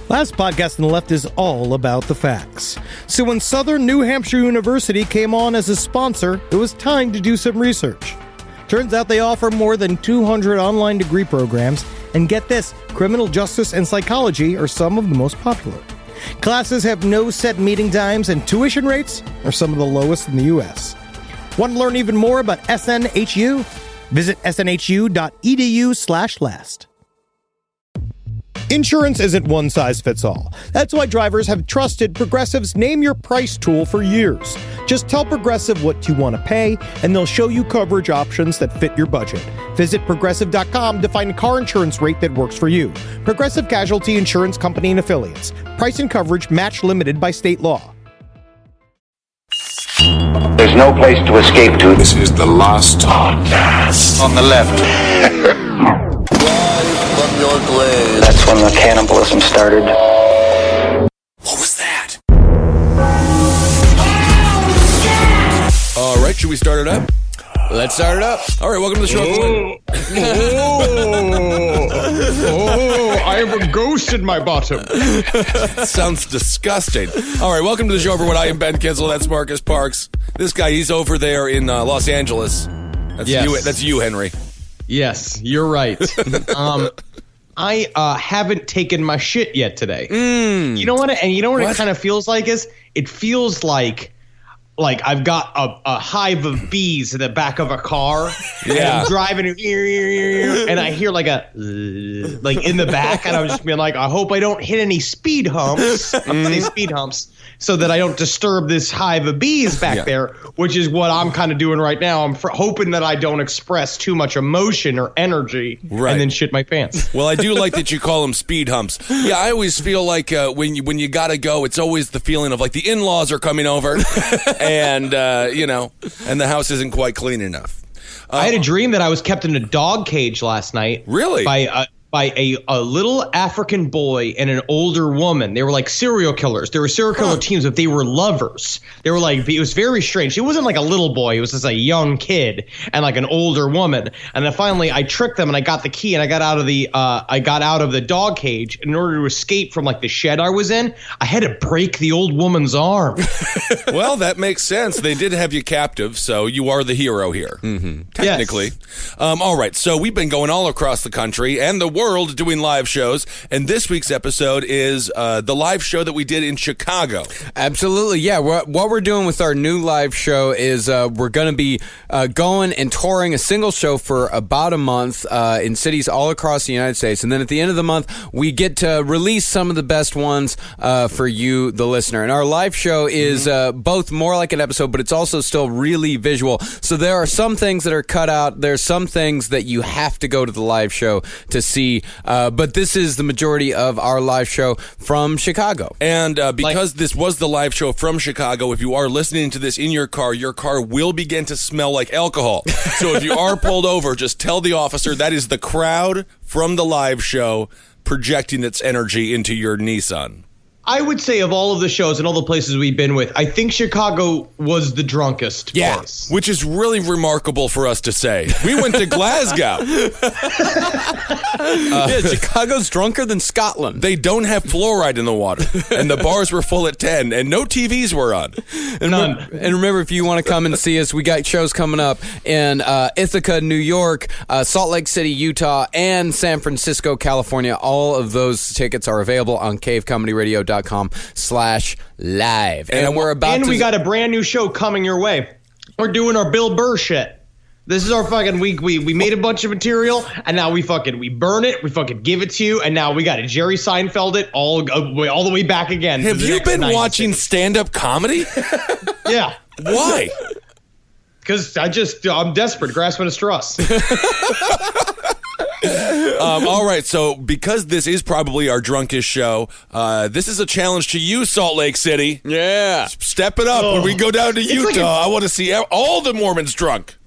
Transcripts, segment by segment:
Last podcast on the left is all about the facts. So when Southern New Hampshire University came on as a sponsor, it was time to do some research. Turns out they offer more than 200 online degree programs, and get this, criminal justice and psychology are some of the most popular. Classes have no set meeting times, and tuition rates are some of the lowest in the U.S. Want to learn even more about SNHU? Visit snhu.edu/last. Insurance isn't one size fits all. That's why drivers have trusted Progressive's Name Your Price tool for years. Just tell Progressive what you want to pay, and they'll show you coverage options that fit your budget. Visit Progressive.com to find a car insurance rate that works for you. Progressive Casualty Insurance Company and Affiliates. Price and coverage match limited by state law. There's no place to escape to. This is the last podcast. On the left. From your glade. That's when the cannibalism started. What was that? All right, should we start it up? Let's start it up. All right, welcome to the show. I have a ghost in my bottom. Sounds disgusting. All right, welcome to the show, everyone. I am Ben Kitzel. That's Marcus Parks. This guy, he's over there in Los Angeles. That's you. That's you, Henry. Yes, you're right. I haven't taken my shit yet today. You know what? And you know what it kind of feels like is it feels like I've got a hive of bees in the back of a car. And I'm driving and I hear like a in the back, and I'm just being like, I hope I don't hit any speed humps. Speed humps. So that I don't disturb this hive of bees back there, which is what I'm kind of doing right now. I'm hoping that I don't express too much emotion or energy and then shit my pants. Well, I do like that you call them speed humps. Yeah, I always feel like when you gotta go, it's always the feeling of like the in-laws are coming over, and and the house isn't quite clean enough. I had a dream that I was kept in a dog cage last night. Really? By a little African boy and an older woman. They were like serial killers. They were serial killer teams, but they were lovers. They were like, it was very strange. It wasn't like a little boy. It was just a young kid and like an older woman. And then finally I tricked them and I got the key and I got out of the dog cage. In order to escape from like the shed I was in, I had to break the old woman's arm. Well, that makes sense. They did have you captive, so you are the hero here. Mm-hmm. Technically. Yes. All right. So we've been going all across the country and the world doing live shows, and this week's episode is the live show that we did in Chicago. Absolutely, yeah. What we're doing with our new live show is we're going to be going and touring a single show for about a month in cities all across the United States, and then at the end of the month, we get to release some of the best ones for you, the listener. And our live show is both more like an episode, but it's also still really visual. So there are some things that are cut out. There's some things that you have to go to the live show to see. But this is the majority of our live show from Chicago. And because this was the live show from Chicago, if you are listening to this in your car will begin to smell like alcohol. So if you are pulled over, just tell the officer that is the crowd from the live show projecting its energy into your Nissan. I would say of all of the shows and all the places we've been with, I think Chicago was the drunkest place. Which is really remarkable for us to say. We went to Glasgow. Chicago's drunker than Scotland. They don't have fluoride in the water, and the bars were full at 10, and no TVs were on. None. And remember, if you want to come and see us, we got shows coming up in Ithaca, New York, Salt Lake City, Utah, and San Francisco, California. All of those tickets are available on cavecomedyradio.com/live. And we're about we got a brand new show coming your way. We're doing our Bill Burr shit. This is our fucking week. We made a bunch of material, and now we burn it. We fucking give it to you, and now we got to Jerry Seinfeld it all the way back again. Have you been watching stand-up comedy? Yeah. Why? Because I'm desperate, grasping at straws. All right, so because this is probably our drunkest show, this is a challenge to you, Salt Lake City. Yeah. Step it up. When we go down to Utah, I want to see all the Mormons drunk.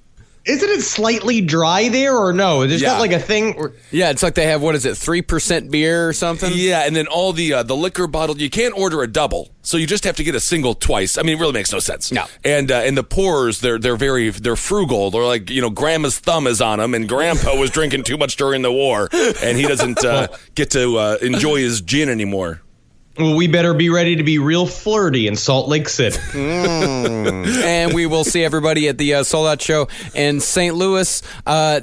Isn't it slightly dry there or no? There's not like a thing. Yeah, it's like they have, 3% beer or something? Yeah, and then all the liquor bottle, you can't order a double. So you just have to get a single twice. I mean, it really makes no sense. No. And the pourers, they're frugal. They're like, grandma's thumb is on them, and grandpa was drinking too much during the war, and he doesn't get to enjoy his gin anymore. Well, we better be ready to be real flirty in Salt Lake City. And we will see everybody at the Sold Out Show in St. Louis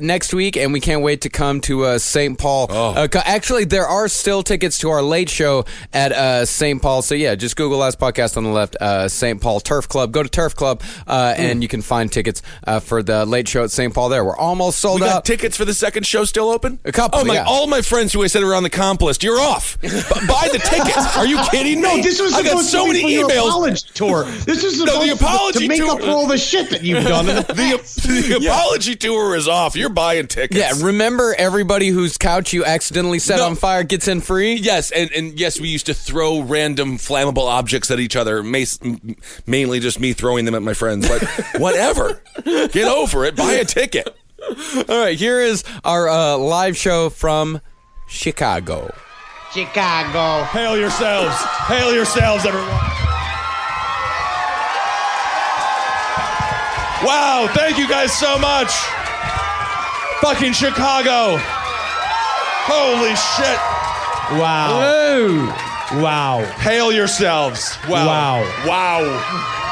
next week, and we can't wait to come to St. Paul. Actually, there are still tickets to our late show at St. Paul, so yeah, just Google Last Podcast on the left, St. Paul Turf Club. Go to Turf Club, and you can find tickets for the late show at St. Paul there. We're almost sold We got out. tickets for the second show still open? A couple, Oh, my! yeah. All my friends who I said are on the comp list, you're off. Buy the tickets. Are you kidding me? No, this was I got supposed so to be many for your emails. apology tour. This is supposed the apology to make tour. up for all the shit that you've done. The apology tour is off. You're buying tickets. Yeah, remember everybody whose couch you accidentally set on fire gets in free? Yes, and yes, we used to throw random flammable objects at each other, mainly just me throwing them at my friends. But whatever. Get over it. Buy a ticket. All right, here is our live show from Chicago. Chicago. Hail yourselves. Hail yourselves, everyone. Wow, thank you guys so much. Fucking Chicago. Holy shit. Wow. Whoa. Wow. Hail yourselves. Wow. Wow. Wow.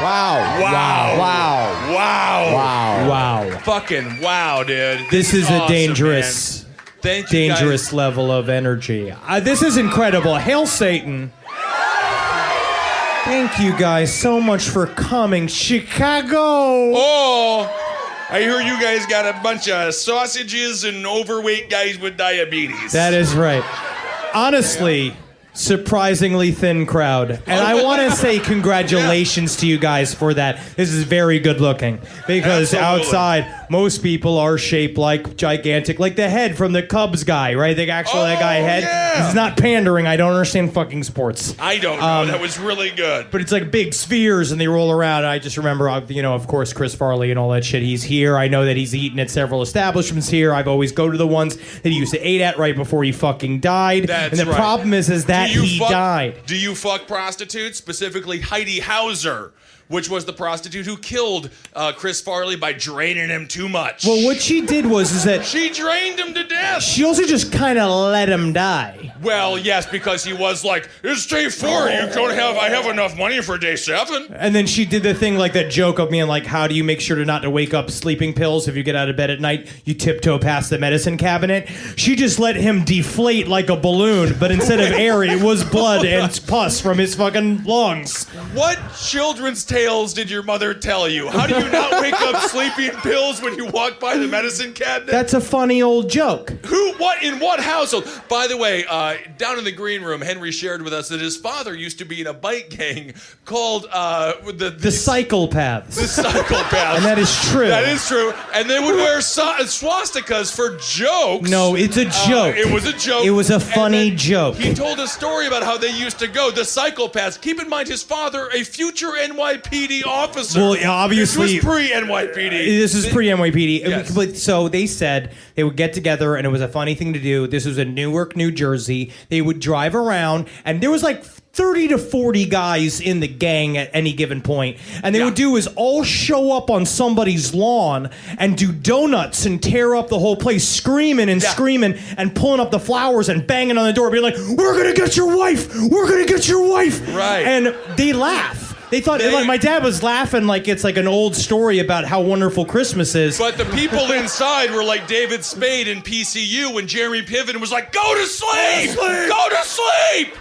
Wow. Wow. Wow. Wow. Wow. Wow. Fucking wow, dude. This is awesome, a dangerous, man. Thank you dangerous guys. level of energy. This is incredible. Hail Satan. Thank you guys so much for coming. Chicago. Oh, I hear you guys got a bunch of sausages and overweight guys with diabetes. That is right. Honestly, surprisingly thin crowd. And I want to say congratulations to you guys for that. This is very good looking. Because Absolutely. outside, most people are shaped like gigantic, like the head from the Cubs guy, right? The actual that guy head. yeah. This is not pandering. I don't understand fucking sports. I don't know. That was really good. But it's like big spheres and they roll around. And I just remember, of course, Chris Farley and all that shit. He's here. I know that he's eaten at several establishments here. I've always go to the ones that he used to eat at right before he fucking died. That's and the right. problem is that he died. Do you fuck prostitutes? Specifically Heidi Hauser, which was the prostitute who killed Chris Farley by draining him too much. Well, what she did is that She drained him to death. she also just kind of let him die. Well, yes, because he was like, it's day 4. I have enough money for day 7. And then she did the thing like that joke of being like, how do you make sure not to wake up sleeping pills if you get out of bed at night? You tiptoe past the medicine cabinet. She just let him deflate like a balloon, but instead of air, it was blood and pus from his fucking lungs. What children's tales did your mother tell you? How do you not wake up sleeping pills when you walk by the medicine cabinet? That's a funny old joke. In what household? By the way, down in the green room, Henry shared with us that his father used to be in a bike gang called The psychopaths. the Psychopaths. And that is true. That is true. And they would wear swastikas for jokes. No, it's a joke. It was a joke. It was a And funny then joke. He told a story about how they used to go. The Psychopaths. Keep in mind, his father, a future NYPD officer. Well, obviously- This was pre-NYPD. This is pre-NYPD. Yes. But so they said they would get together, and it was a funny thing to do. This was in Newark, New Jersey. They would drive around, and there was like 30 to 40 guys in the gang at any given point. And they would do is all show up on somebody's lawn and do donuts and tear up the whole place, screaming and screaming and pulling up the flowers and banging on the door, being like, we're going to get your wife! We're going to get your wife! Right. And they laugh. They thought, like, my dad was laughing like it's like an old story about how wonderful Christmas is. But the people inside were like David Spade in PCU when Jeremy Piven was like, go to sleep! Go to sleep!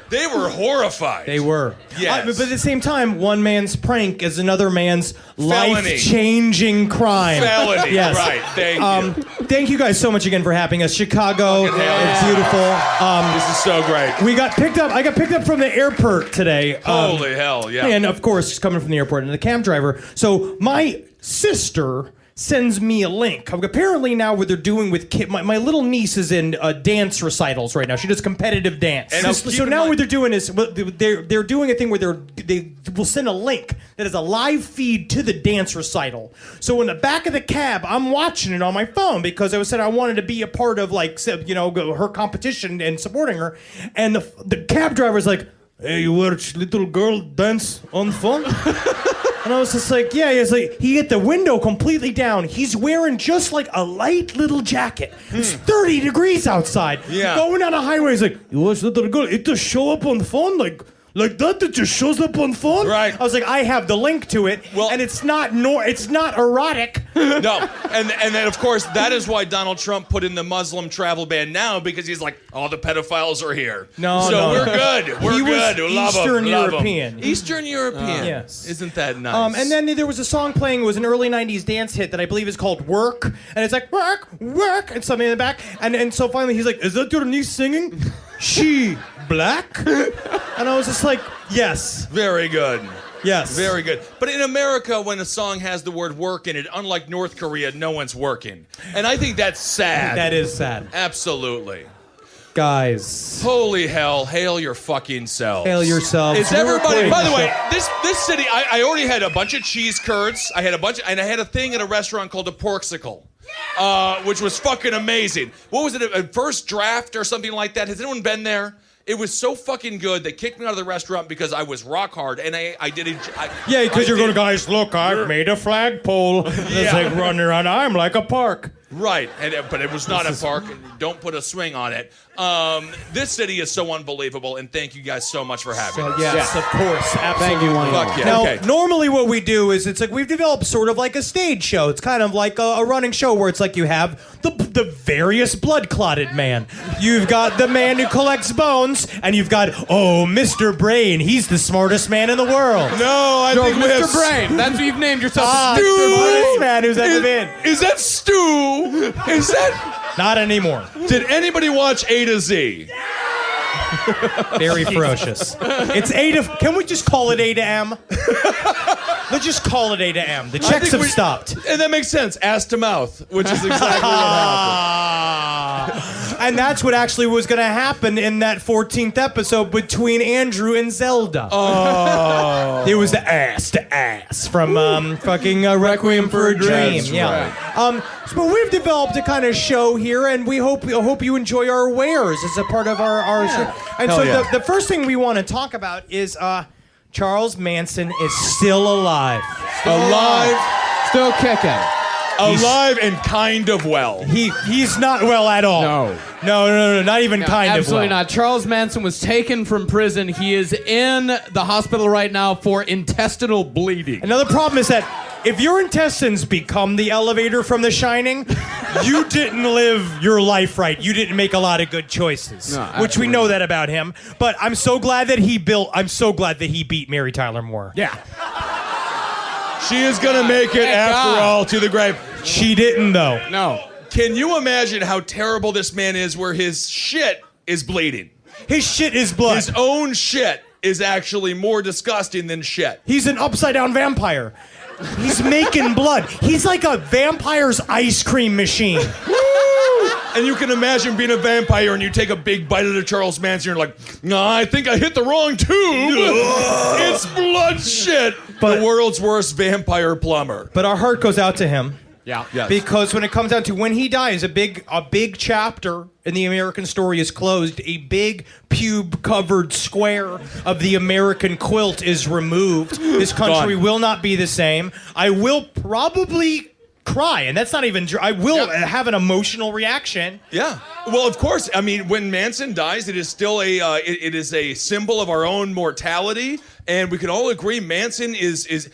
They were horrified. They were. Yes. But at the same time, one man's prank is another man's Felony. life-changing crime. Felony. Yes. Right. Thank you. Thank you guys so much again for having us. Chicago, Fucking hell it's yeah. beautiful. This is so great. We got picked up. I got picked up from the airport today. Holy hell, yeah. And of course, coming from the airport and the cab driver. So my sister sends me a link. Apparently now what they're doing with my little niece is in dance recitals right now. She does competitive dance. And So now what they're doing is they're doing a thing where they will send a link that is a live feed to the dance recital. So in the back of the cab, I'm watching it on my phone because I said I wanted to be a part of her competition and supporting her. And the cab driver's like, hey, you watch little girl dance on phone? And I was just like, yeah, he's like, he had the window completely down. He's wearing just like a light little jacket. It's 30 degrees outside. Yeah. Going down a highway, he's like, it just show up on the phone like that. It just shows up on the phone. Right. I was like, I have the link to it, Well- and it's not erotic. No, and then of course that is why Donald Trump put in the Muslim travel ban now, because he's like, all the pedophiles are here. No, so no. we're good. We're He was good. Love 'em, Eastern love 'em. European. Eastern European. Yes. Isn't that nice? And then there was a song playing. It was an early '90s dance hit that I believe is called "Work," and it's like "work, work," and something in the back. And so finally he's like, "Is that your niece singing? She black?" And I was just like, "Yes, very good. yes, Very good. But in America, when a song has the word work in it, unlike North Korea, no one's working. And I think that's sad. That is sad, Absolutely. guys. Holy hell, hail your fucking selves. Hail yourselves. Is everybody, by the way, this city, I already had a bunch of cheese curds. I had I had a thing at a restaurant called a Porksicle. Which was fucking amazing. What was it, a first draft or something like that? Has anyone been there? It was so fucking good. They kicked me out of the restaurant because I was rock hard, and I did it. Yeah, because you're going, guys. Look, I've made a flagpole. It's like running around. I'm like a park. Right, but it was not a park. And don't put a swing on it. This city is so unbelievable, and thank you guys so much for having us. Yes, of course, absolutely. Thank you, Wayne. Fuck yeah. Now, Okay. normally what we do is it's like we've developed sort of like a stage show. It's kind of like a running show where it's like you have the various blood-clotted man. You've got the man who collects bones, and you've got, Mr. Brain. He's the smartest man in the world. No, I think we have Mr. Brain. That's what you've named yourself. The Mr. smartest man who's ever been. Is that Stu? Is that... Not anymore. Did anybody watch A to Z? Very ferocious. It's A to... Can we just call it A to M? Let's just call it A to M. The checks have stopped. And that makes sense. Ass to mouth, which is exactly what happened. And that's what actually was going to happen in that 14th episode between Andrew and Zelda. Oh. It was the ass to ass from fucking Requiem for a Dream. That's Yeah. But we've developed a kind of show here, and we hope you enjoy our wares as a part of our show. And Hell so yeah. the first thing we want to talk about is Charles Manson is still alive. Alive. Still kicking. Alive and kind of well. He's not well at all. No, not even kind of well. Absolutely not. Charles Manson was taken from prison. He is in the hospital right now for intestinal bleeding. Another problem is that if your intestines become the elevator from The Shining, you didn't live your life right. You didn't make a lot of good choices, No, which we absolutely. know that about him. But I'm so glad that he beat Mary Tyler Moore. Yeah. She is going to make it, Thank after God. all, to the grave. She didn't, though. No. Can you imagine how terrible this man is where his shit is bleeding? His shit is blood. His own shit is actually more disgusting than shit. He's an upside-down vampire. He's making blood. He's like a vampire's ice cream machine. And you can imagine being a vampire and you take a big bite of the Charles Manson and you're like, no, I think I hit the wrong tube. It's blood shit. But- the world's worst vampire plumber. But our heart goes out to him. Yeah. Yes. Because when it comes down to when he dies, a big chapter in the American story is closed. A big pube-covered square of the American quilt is removed. This country Gone. will not be the same. I will probably cry, and that's not even. I will have an emotional reaction. Yeah. Well, of course. I mean, when Manson dies, it is still it is a symbol of our own mortality, and we can all agree Manson is.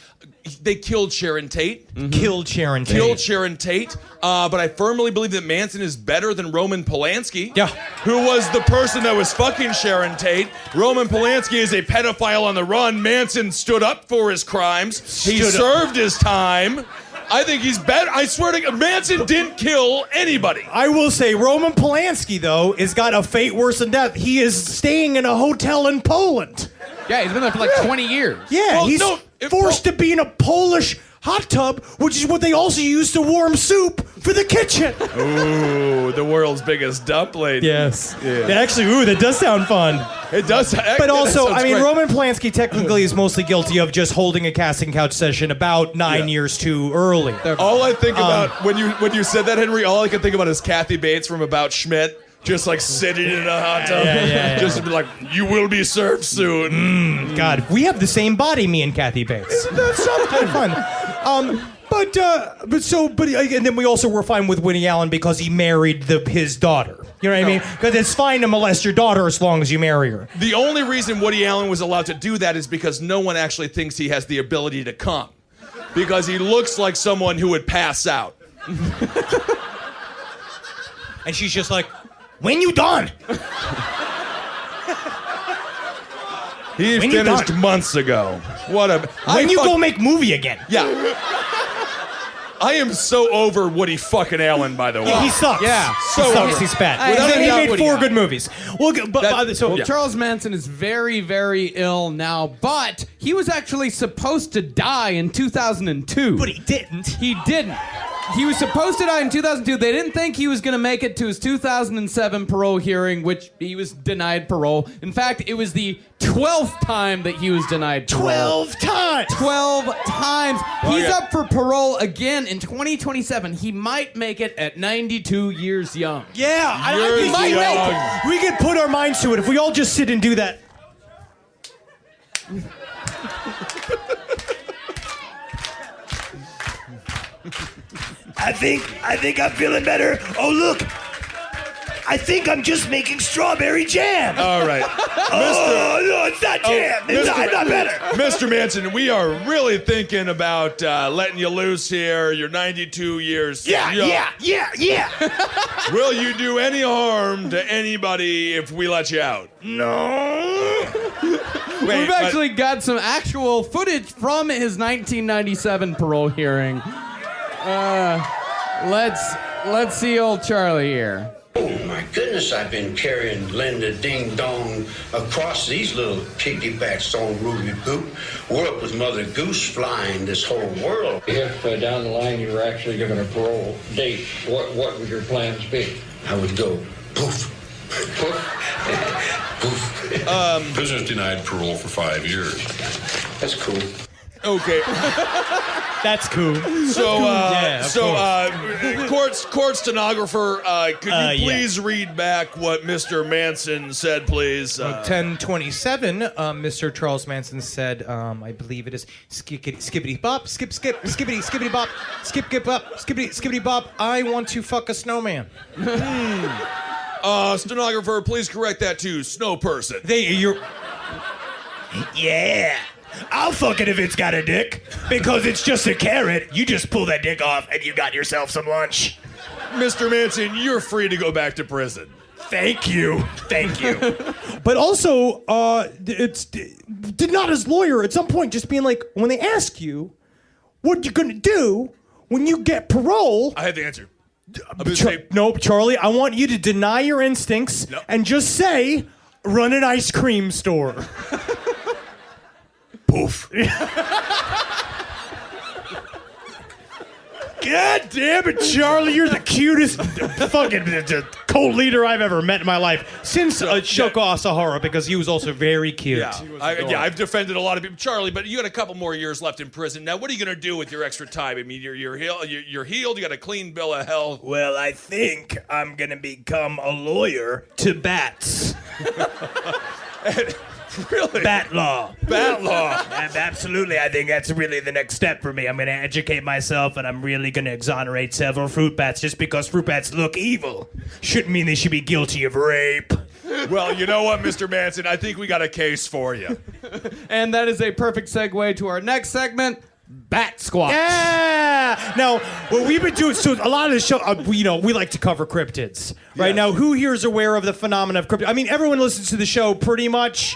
They killed Sharon Tate. Killed Sharon Tate. Killed Sharon Tate. But I firmly believe that Manson is better than Roman Polanski. Yeah. Who was the person that was fucking Sharon Tate. Roman Polanski is a pedophile on the run. Manson stood up for his crimes. He Stood up. served his time. I think he's better. I swear to God, Manson didn't kill anybody. I will say Roman Polanski, though, has got a fate worse than death. He is staying in a hotel in Poland. Yeah, he's been there for like 20 years. Yeah, Well, he's no, if forced to be in a Polish hot tub, which is what they also use to warm soup for the kitchen. Ooh, the world's biggest dumpling. Yes. Yeah. Actually, that does sound fun. It does. But also, I mean, Roman. Roman Polanski technically is mostly guilty of just holding a casting couch session about 9 years too early. All I think about when you said that, Henry, all I can think about is Kathy Bates from About Schmidt. just like sitting in a hot tub. Yeah. Just to be like, you will be served soon. God, we have the same body, me and Kathy Bates. That sounds kind of fun. And then we also were fine with Woody Allen because he married his daughter. You know what I mean? Because it's fine to molest your daughter as long as you marry her. The only reason Woody Allen was allowed to do that is because no one actually thinks he has the ability to come. Because he looks like someone who would pass out. And she's just like, when you done? He When you finished done? months ago. What a... When you go make movie again? Yeah. I am so over Woody fucking Allen, by the way. He sucks. Yeah. He So sucks. over. He's bad. Without a He doubt, made Woody 4 Allen. good movies. Well, Charles Manson is very, very ill now, but he was actually supposed to die in 2002. But he didn't. He didn't. He was supposed to die in 2002. They didn't think he was going to make it to his 2007 parole hearing, which he was denied parole. In fact, it was the 12th time that he was denied parole. 12 times. 12 times. He's yeah. up for parole again in 2027. He might make it at 92 years young. Yeah, I You're think we young. make it. We could put our minds to it if we all just sit and do that. I think I'm feeling better. Oh, look. I think I'm just making strawberry jam. All right. Oh, no, it's not jam. It's not better. Mr. Manson, we are really thinking about letting you loose here. You're 92 years young. Yeah. Will you do any harm to anybody if we let you out? No. We've actually got some actual footage from his 1997 parole hearing. Let's see old Charlie here. Oh my goodness, I've been carrying Linda Ding Dong across these little piggybacks on Ruby Poop. We're up with Mother Goose flying this whole world. If down the line you were actually given a parole date, what would your plans be? I would go poof. Poof. Prisoner's denied parole for 5 years. That's cool. Okay. That's cool. Court stenographer, could you yeah. please read back what Mr. Manson said, please? 1027, Mr. Charles Manson said, I believe it is skippity bop, skip, skippity bop, skippity bop. I want to fuck a snowman. Stenographer, please correct that to snow person. Yeah. I'll fuck it if it's got a dick. Because it's just a carrot. You just pull that dick off and you got yourself some lunch. Mr. Manson, you're free to go back to prison. Thank you. But also, did not his lawyer at some point just being like, when they ask you, what you gonna do when you get parole? I have the answer. I'm gonna say, Nope, Charlie, I want you to deny your instincts and just say, run an ice cream store. Poof. God damn it, Charlie, you're the cutest fucking co-leader I've ever met in my life. Since Shoko Asahara, because he was also very cute. I've defended a lot of people. Charlie, but you got a couple more years left in prison. Now, what are you going to do with your extra time? I mean, you're healed, you got a clean bill of health. Well, I think I'm going to become a lawyer to bats. Really? Bat law. Bat law. Absolutely, I think that's really the next step for me. I'm going to educate myself, and I'm really going to exonerate several fruit bats. Just because fruit bats look evil shouldn't mean they should be guilty of rape. Well, you know what, Mr. Manson? I think we got a case for you. And that is a perfect segue to our next segment, Bat Squawks. Yeah. Now, what we've been doing, so a lot of the show, we like to cover cryptids. Right now, who here is aware of the phenomenon of cryptids? I mean, everyone listens to the show pretty much.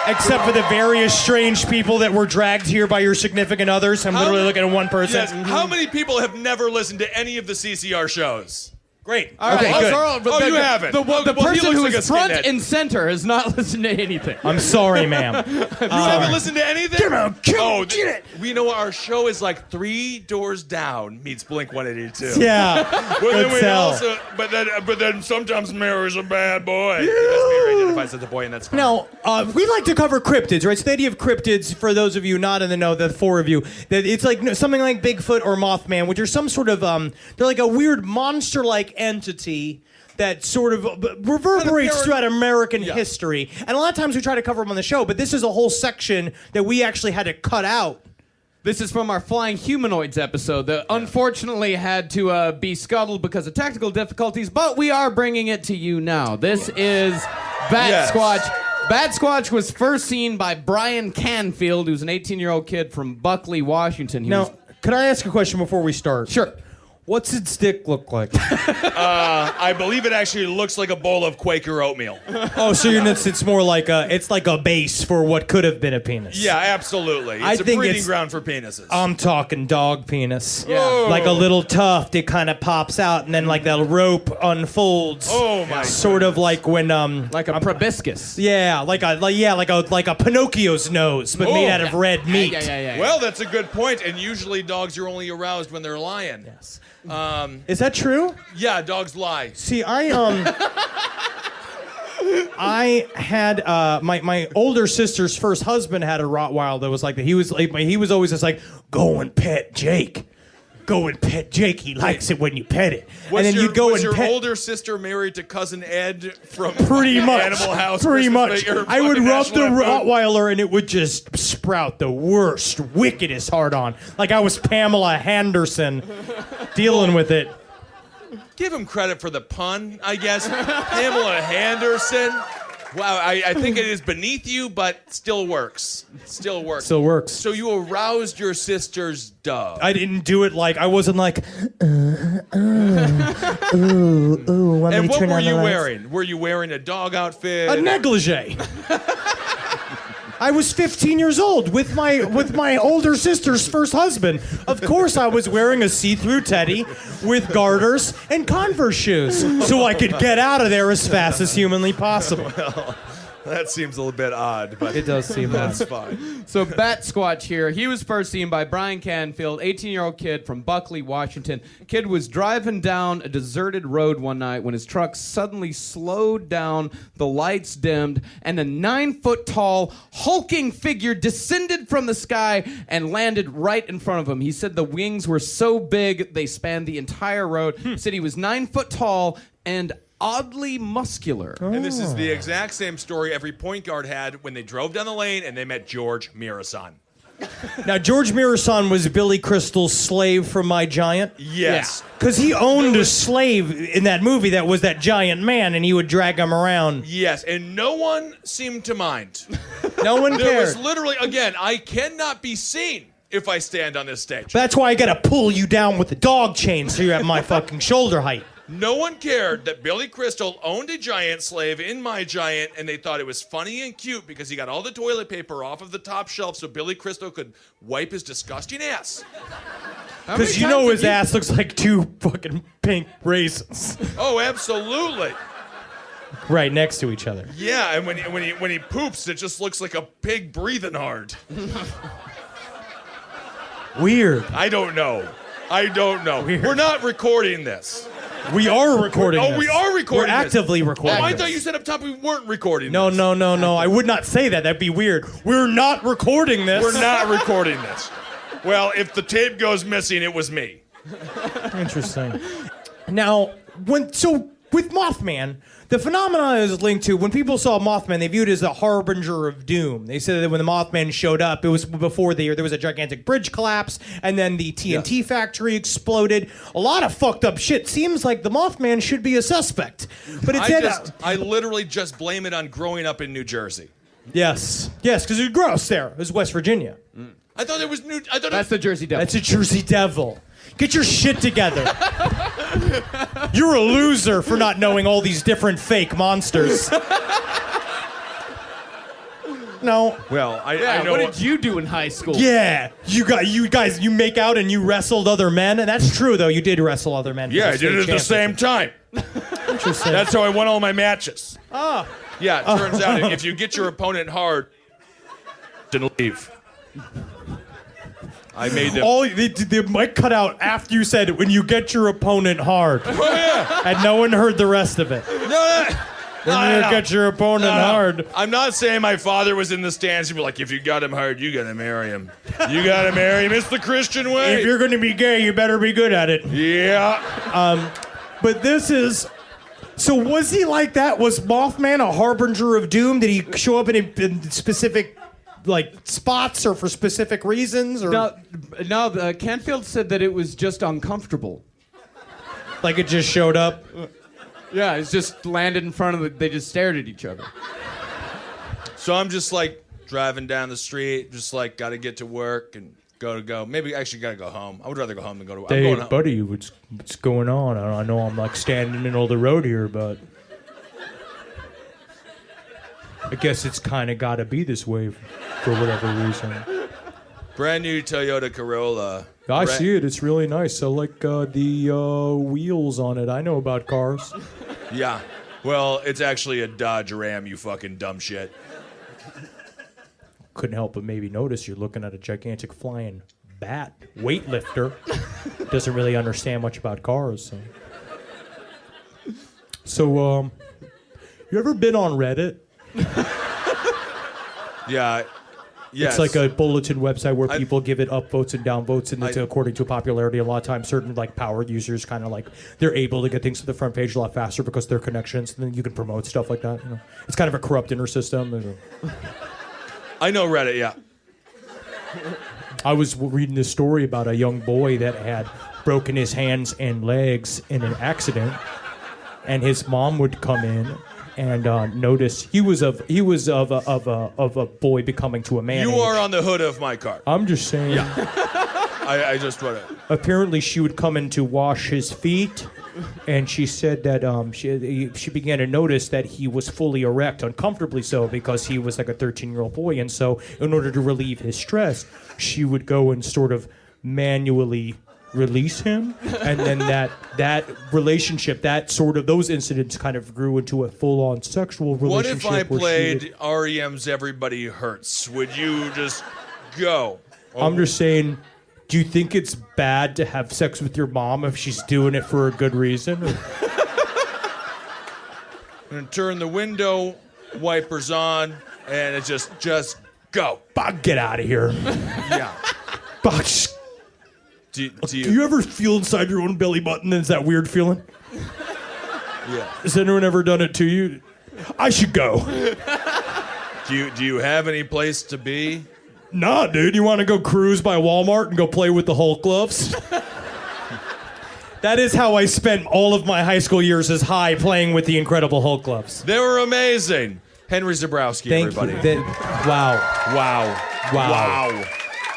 Except for the various strange people that were dragged here by your significant others. I'm literally looking at one person. Yes. How many people have never listened to any of the CCR shows? Great. All right, good. You haven't. The Well, he person looks who like a is front skinhead. and center has not listened to anything. I'm sorry, ma'am. You haven't listened to anything? Get it. We know our show is like 3 doors down meets Blink 182. Yeah. Well, Good then we sell. also, but then sometimes Mary's a bad boy. He must be identified identifies as a boy, and that's fine. Now, we like to cover cryptids, right? So the idea of cryptids, for those of you not in the know, the four of you, that it's like something like Bigfoot or Mothman, which are some sort of, they're like a weird monster-like entity that sort of reverberates throughout American history. And a lot of times we try to cover them on the show, but this is a whole section that we actually had to cut out. This is from our Flying Humanoids episode that unfortunately had to be scuttled because of technical difficulties, but we are bringing it to you now. This is Bat Squatch. Bat Squatch was first seen by Brian Canfield, who's an 18-year-old kid from Buckley, Washington. Could I ask a question before we start? Sure. What's its dick look like? I believe it actually looks like a bowl of Quaker oatmeal. Oh, so it's more like it's like a base for what could have been a penis. Yeah, absolutely. It's a breeding ground for penises. I'm talking dog penis. Yeah. Like a little tuft, it kind of pops out, and then like that rope unfolds. Oh my! Sort of like when like a proboscis. Yeah, like a Pinocchio's nose, but made out of red meat. Yeah. Well, that's a good point. And usually dogs are only aroused when they're lying. Yes. Is that true? Yeah, dogs lie. See, I had my older sister's first husband had a Rottweiler that was like that. He was always just like, go and pet Jake. Go and pet Jake. He likes it when you pet it. Was and then you'd go was and your pet. older sister married to cousin Ed from Pretty much. Animal House? Pretty Christmas much. Day, or I would fucking rub the National Lampoon? Rottweiler and it would just sprout the worst, wickedest hard on. Like I was Pamela Henderson dealing with it. Give him credit for the pun, I guess. Pamela Henderson. Wow, I think it is beneath you, but still works. Still works. Still works. So you aroused your sister's dove. I didn't do it like I wasn't like. Let And me what turn were on the you lights. wearing? Were you wearing a dog outfit? A negligee. I was 15 years old with my older sister's first husband. Of course, I was wearing a see-through teddy with garters and Converse shoes, so I could get out of there as fast as humanly possible. Well, that seems a little bit odd, but It does seem that's odd. fine. So Bat Squatch here, he was first seen by Brian Canfield, 18-year-old kid from Buckley, Washington. Kid was driving down a deserted road one night when his truck suddenly slowed down, the lights dimmed, and a 9-foot-tall, hulking figure descended from the sky and landed right in front of him. He said the wings were so big they spanned the entire road. He said he was 9 foot tall and oddly muscular. And this is the exact same story every point guard had when they drove down the lane and they met George Mirasan. Now, George Mirasan was Billy Crystal's slave from My Giant. Yes. Because he owned a slave in that movie that was that giant man, and he would drag him around. Yes, and no one seemed to mind. No one There cared. was literally, again, I cannot be seen if I stand on this stage. That's why I gotta pull you down with the dog chain so you're at my fucking shoulder height. No one cared that Billy Crystal owned a giant slave in My Giant, and they thought it was funny and cute because he got all the toilet paper off of the top shelf so Billy Crystal could wipe his disgusting ass. Because you know his ass looks like two fucking pink raisins. Oh, absolutely. Right next to each other. Yeah, and when he poops, it just looks like a pig breathing hard. Weird. I don't know. Weird. We're not recording this. We are recording Oh, this. we are recording We're this. actively recording Oh, I this. thought you said up top we weren't recording No, this. no. I would not say that. That'd be weird. We're not recording this. We're not recording this. Well, if the tape goes missing, it was me. Interesting. Now, with Mothman, the phenomenon is linked to when people saw Mothman, they viewed it as a harbinger of doom. They said that when the Mothman showed up, it was before there was a gigantic bridge collapse, and then the TNT factory exploded. A lot of fucked up shit. Seems like the Mothman should be a suspect, but it's I literally just blame it on growing up in New Jersey. yes, because it's gross. There, it was West Virginia. I thought it was New. I thought That's the Jersey Devil. That's a Jersey Devil. Get your shit together. You're a loser for not knowing all these different fake monsters. No. Well, I know. What did you do in high school? Yeah, you guys, you make out and you wrestled other men, and that's true though. You did wrestle other men. for Yeah, the I did it state at the same time. Interesting. That's how I won all my matches. Ah. Yeah, it turns out if you get your opponent hard, then leave. I made them. All the mic cut out after you said when you get your opponent hard, Oh yeah. and no one heard the rest of it. No, Then you get your opponent hard. I'm not saying my father was in the stands and be like, if you got him hard, you gotta marry him. You gotta marry him. It's the Christian way. If you're going to be gay, you better be good at it. Yeah. But this is. So was he like that? Was Mothman a harbinger of doom? Did he show up in specific like spots or for specific reasons? Or No, Canfield said that it was just uncomfortable. like it just showed up? Yeah, it's just landed in front of they just stared at each other. So I'm just like driving down the street, just like gotta get to work and go. Maybe actually gotta go home. I would rather go home than go to work. I'm going home. Buddy, what's going on? I know I'm like standing in the middle of the road here, but I guess it's kind of got to be this way for whatever reason. Brand new Toyota Corolla. I see it. It's really nice. I like the wheels on it. I know about cars. Yeah. Well, it's actually a Dodge Ram, you fucking dumb shit. Couldn't help but maybe notice you're looking at a gigantic flying bat weightlifter. Doesn't really understand much about cars. So you ever been on Reddit? Yeah. Yes. It's like a bulletin website where people give it upvotes and downvotes, and it's according to popularity. A lot of times, certain like power users kind of like they're able to get things to the front page a lot faster because their connections. And then you can promote stuff like that. You know, it's kind of a corrupt inner system. I know Reddit. Yeah. I was reading this story about a young boy that had broken his hands and legs in an accident, and his mom would come in and notice he was of a boy becoming to a man. You are on the hood of my car. I'm just saying. Yeah. I just want to. Apparently, she would come in to wash his feet, and she said that she began to notice that he was fully erect, uncomfortably so, because he was like a 13-year-old boy. And so, in order to relieve his stress, she would go and sort of manually release him, and then that relationship, that sort of those incidents kind of grew into a full-on sexual relationship. What if I played REM's Everybody Hurts? Would you just go? I'm just saying, do you think it's bad to have sex with your mom if she's doing it for a good reason? I'm gonna turn the window wipers on, and it's just go. Get out of here. Yeah. Do you ever feel inside your own belly button? Is that weird feeling? Yeah. Has anyone ever done it to you? I should go. Do you have any place to be? Nah, dude. You want to go cruise by Walmart and go play with the Hulk gloves? That is how I spent all of my high school years, as high playing with the Incredible Hulk gloves. They were amazing. Henry Zabrowski, everybody. Wow.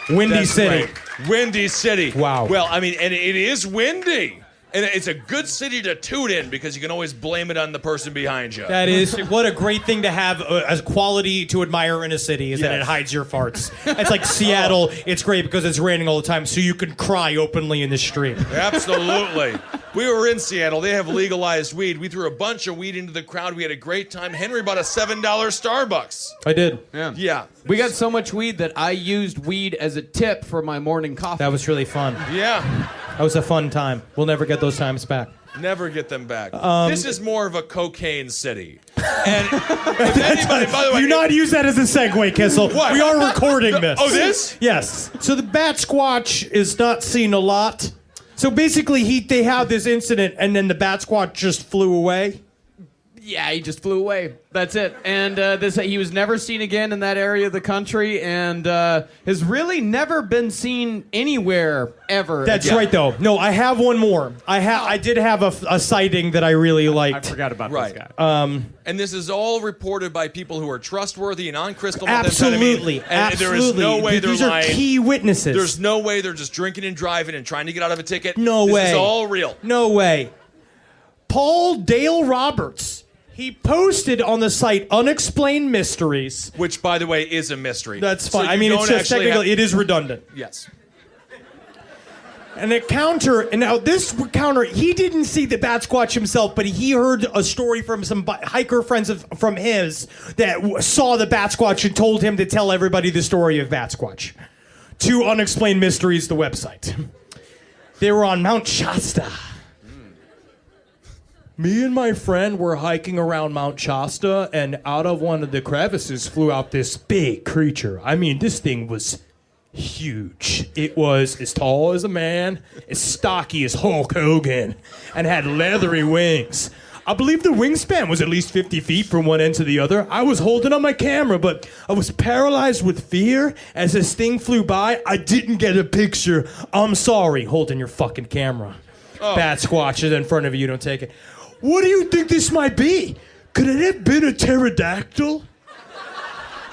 Windy That's City. Great. Windy City. Wow. Well, I mean, and it is windy. And it's a good city to toot in because you can always blame it on the person behind you. That is, what a great thing to have as quality to admire in a city is that Yes. it hides your farts. It's like Seattle, it's great because it's raining all the time, so you can cry openly in the street. Absolutely. We were in Seattle. They have legalized weed. We threw a bunch of weed into the crowd. We had a great time. Henry bought a $7 Starbucks. I did. Yeah. We got so much weed that I used weed as a tip for my morning coffee. That was really fun. Yeah. That was a fun time. We'll never get those times back. Never get them back. This is more of a cocaine city. And if anybody, by the way, do not use that as a segue, Kissel. What? We are recording this. Oh, this? Yes. So the Bat Squatch is not seen a lot. So basically, they have this incident, and then the Bat Squatch just flew away. Yeah, he just flew away. That's it. And he was never seen again in that area of the country, and has really never been seen anywhere ever. That's again. right, though. No, I have one more. I did have a sighting that I really liked. I forgot about Right. this guy. And this is all reported by people who are trustworthy and on crystal Absolutely, methamphetamine. And there is no way These they're are lying. key witnesses. There's no way they're just drinking and driving and trying to get out of a ticket. No way. This is all real. No way. Paul Dale Roberts. He posted on the site Unexplained Mysteries. Which, by the way, is a mystery. That's So fine. I you mean, it's don't just actually technically, it is redundant. Yes. An encounter, and now this encounter, he didn't see the Bat Squatch himself, but he heard a story from some hiker friends from his that saw the Bat Squatch and told him to tell everybody the story of Bat Squatch. To Unexplained Mysteries, the website. They were on Mount Shasta. Me and my friend were hiking around Mount Shasta, and out of one of the crevices flew out this big creature. I mean, this thing was huge. It was as tall as a man, as stocky as Hulk Hogan, and had leathery wings. I believe the wingspan was at least 50 feet from one end to the other. I was holding on my camera, but I was paralyzed with fear as this thing flew by. I didn't get a picture. I'm sorry, holding your fucking camera. Bat squatches in front of you, don't take it. What do you think this might be? Could it have been a pterodactyl?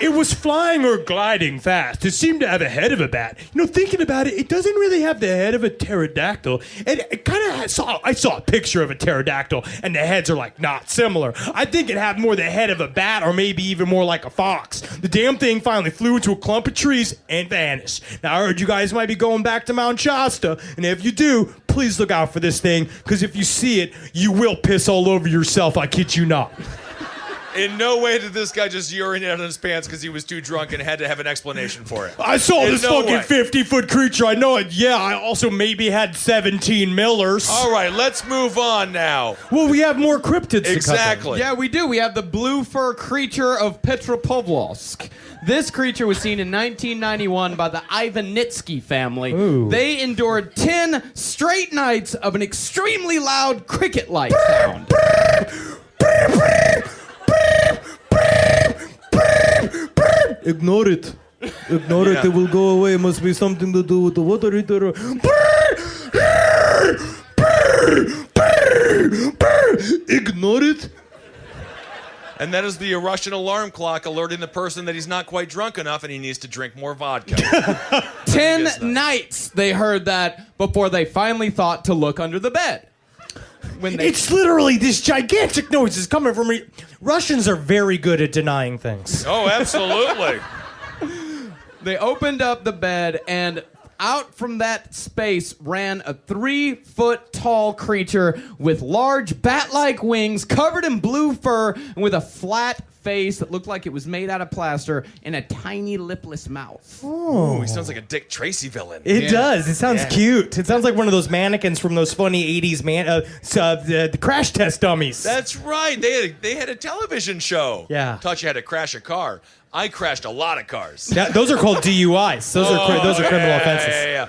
It was flying or gliding fast. It seemed to have a head of a bat. You know, thinking about it, it doesn't really have the head of a pterodactyl. It kind of I saw a picture of a pterodactyl, and the heads are like not similar. I think it had more the head of a bat, or maybe even more like a fox. The damn thing finally flew into a clump of trees and vanished. Now I heard you guys might be going back to Mount Shasta, and if you do, please look out for this thing, because if you see it, you will piss all over yourself. I kid you not. In no way did this guy just urinate out of his pants because he was too drunk and had to have an explanation for it. I saw this no fucking way. 50-foot creature. I know it. Yeah, I also maybe had 17 Millers. All right, let's move on now. Well, we have more cryptids Exactly. Yeah, we do. We have the blue fur creature of Petropavlovsk. This creature was seen in 1991 by the Ivanitsky family. Ooh. They endured 10 straight nights of an extremely loud cricket-like sound. Ignore it. Ignore it. It will go away. It must be something to do with the water heater. Ignore it. And that is the Russian alarm clock alerting the person that he's not quite drunk enough and he needs to drink more vodka. 10 nights they heard that before they finally thought to look under the bed. When they It's literally this gigantic noise is coming from me. Russians are very good at denying things. Oh, absolutely. They opened up the bed, and out from that space ran a 3-foot-tall creature with large bat-like wings, covered in blue fur, and with a flat face that looked like it was made out of plaster, and a tiny lipless mouth. Ooh, he sounds like a Dick Tracy villain. It does. It sounds cute. It sounds like one of those mannequins from those funny 80s the crash test dummies. That's right. They had a television show. Yeah. Taught you how to crash a car. I crashed a lot of cars. Those are called DUIs. Those are criminal offenses. Yeah.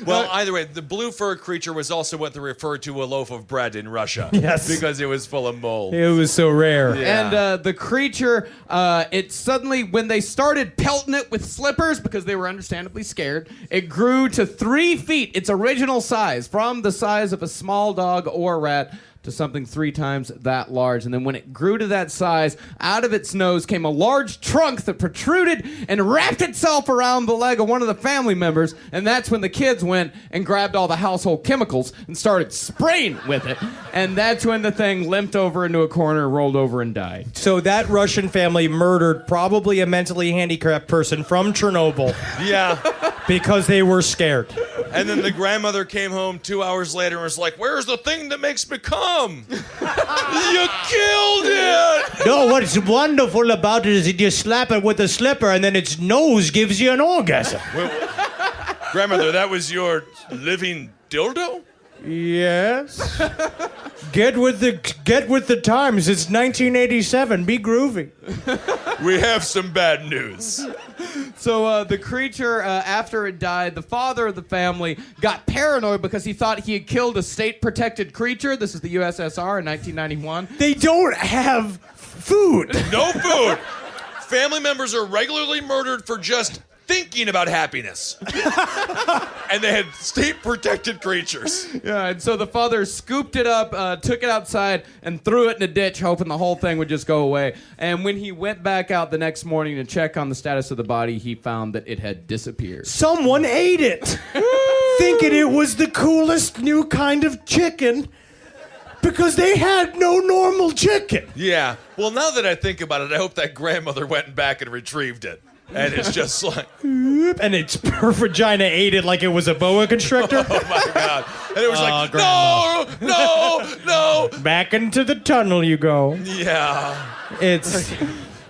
Well, either way, the blue fur creature was also what they referred to a loaf of bread in Russia. Yes. Because it was full of mold. It was so rare. And the creature, it suddenly, when they started pelting it with slippers, because they were understandably scared, it grew to 3 feet, its original size, from the size of a small dog or rat to something 3 times that large. And then when it grew to that size, out of its nose came a large trunk that protruded and wrapped itself around the leg of one of the family members. And that's when the kids went and grabbed all the household chemicals and started spraying with it. And that's when the thing limped over into a corner, rolled over, and died. So that Russian family murdered probably a mentally handicapped person from Chernobyl Yeah. because they were scared. And then the grandmother came home 2 hours later and was like, "Where's the thing that makes me come? You killed it!" No, what's wonderful about it is that you slap it with a slipper and then its nose gives you an orgasm. Grandmother, that was your living dildo? Yes. Get with the times. It's 1987. Be groovy. We have some bad news. So the creature, after it died, the father of the family got paranoid because he thought he had killed a state-protected creature. This is the USSR in 1991. They don't have food. No food. Family members are regularly murdered for just thinking about happiness. And they had state-protected creatures. Yeah, and so the father scooped it up, took it outside, and threw it in a ditch, hoping the whole thing would just go away. And when he went back out the next morning to check on the status of the body, he found that it had disappeared. Someone ate it, thinking it was the coolest new kind of chicken because they had no normal chicken. Yeah. Well, now that I think about it, I hope that grandmother went back and retrieved it. And it's just like... And its vagina ate it like it was a boa constrictor. Oh, my God. And it was like, Grandma. no. Back into the tunnel you go. Yeah. It's...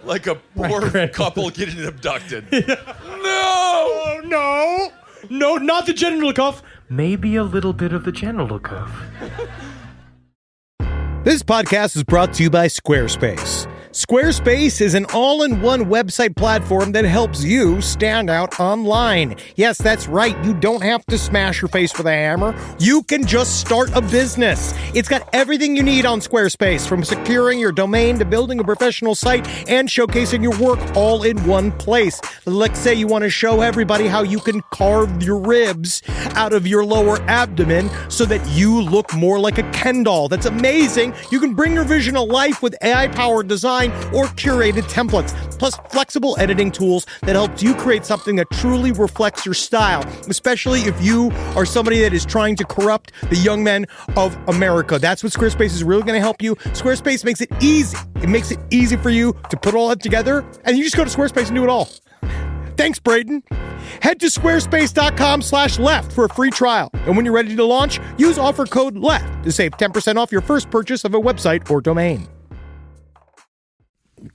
Like a poor couple getting abducted. No! No! No, not the genital cuff. Maybe a little bit of the genital cuff. This podcast is brought to you by Squarespace. Squarespace is an all-in-one website platform that helps you stand out online. Yes, that's right. You don't have to smash your face with a hammer. You can just start a business. It's got everything you need on Squarespace, from securing your domain to building a professional site and showcasing your work all in one place. Let's say you want to show everybody how you can carve your ribs out of your lower abdomen so that you look more like a Ken doll. That's amazing. You can bring your vision to life with AI-powered design or curated templates, plus flexible editing tools that helps you create something that truly reflects your style, especially if you are somebody that is trying to corrupt the young men of America. That's what Squarespace is really going to help you. Squarespace makes it easy. It makes it easy for you to put all that together, and you just go to Squarespace and do it all. Thanks, Braden. Head to squarespace.com/left for a free trial. And when you're ready to launch, use offer code LEFT to save 10% off your first purchase of a website or domain.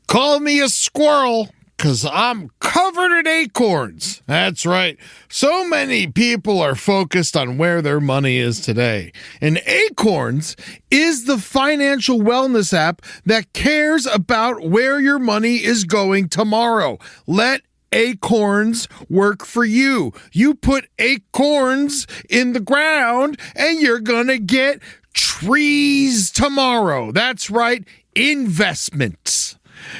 Call me a squirrel, 'cause I'm covered in acorns. That's right. So many people are focused on where their money is today. And Acorns is the financial wellness app that cares about where your money is going tomorrow. Let Acorns work for you. You put acorns in the ground and you're gonna get trees tomorrow. That's right, investments.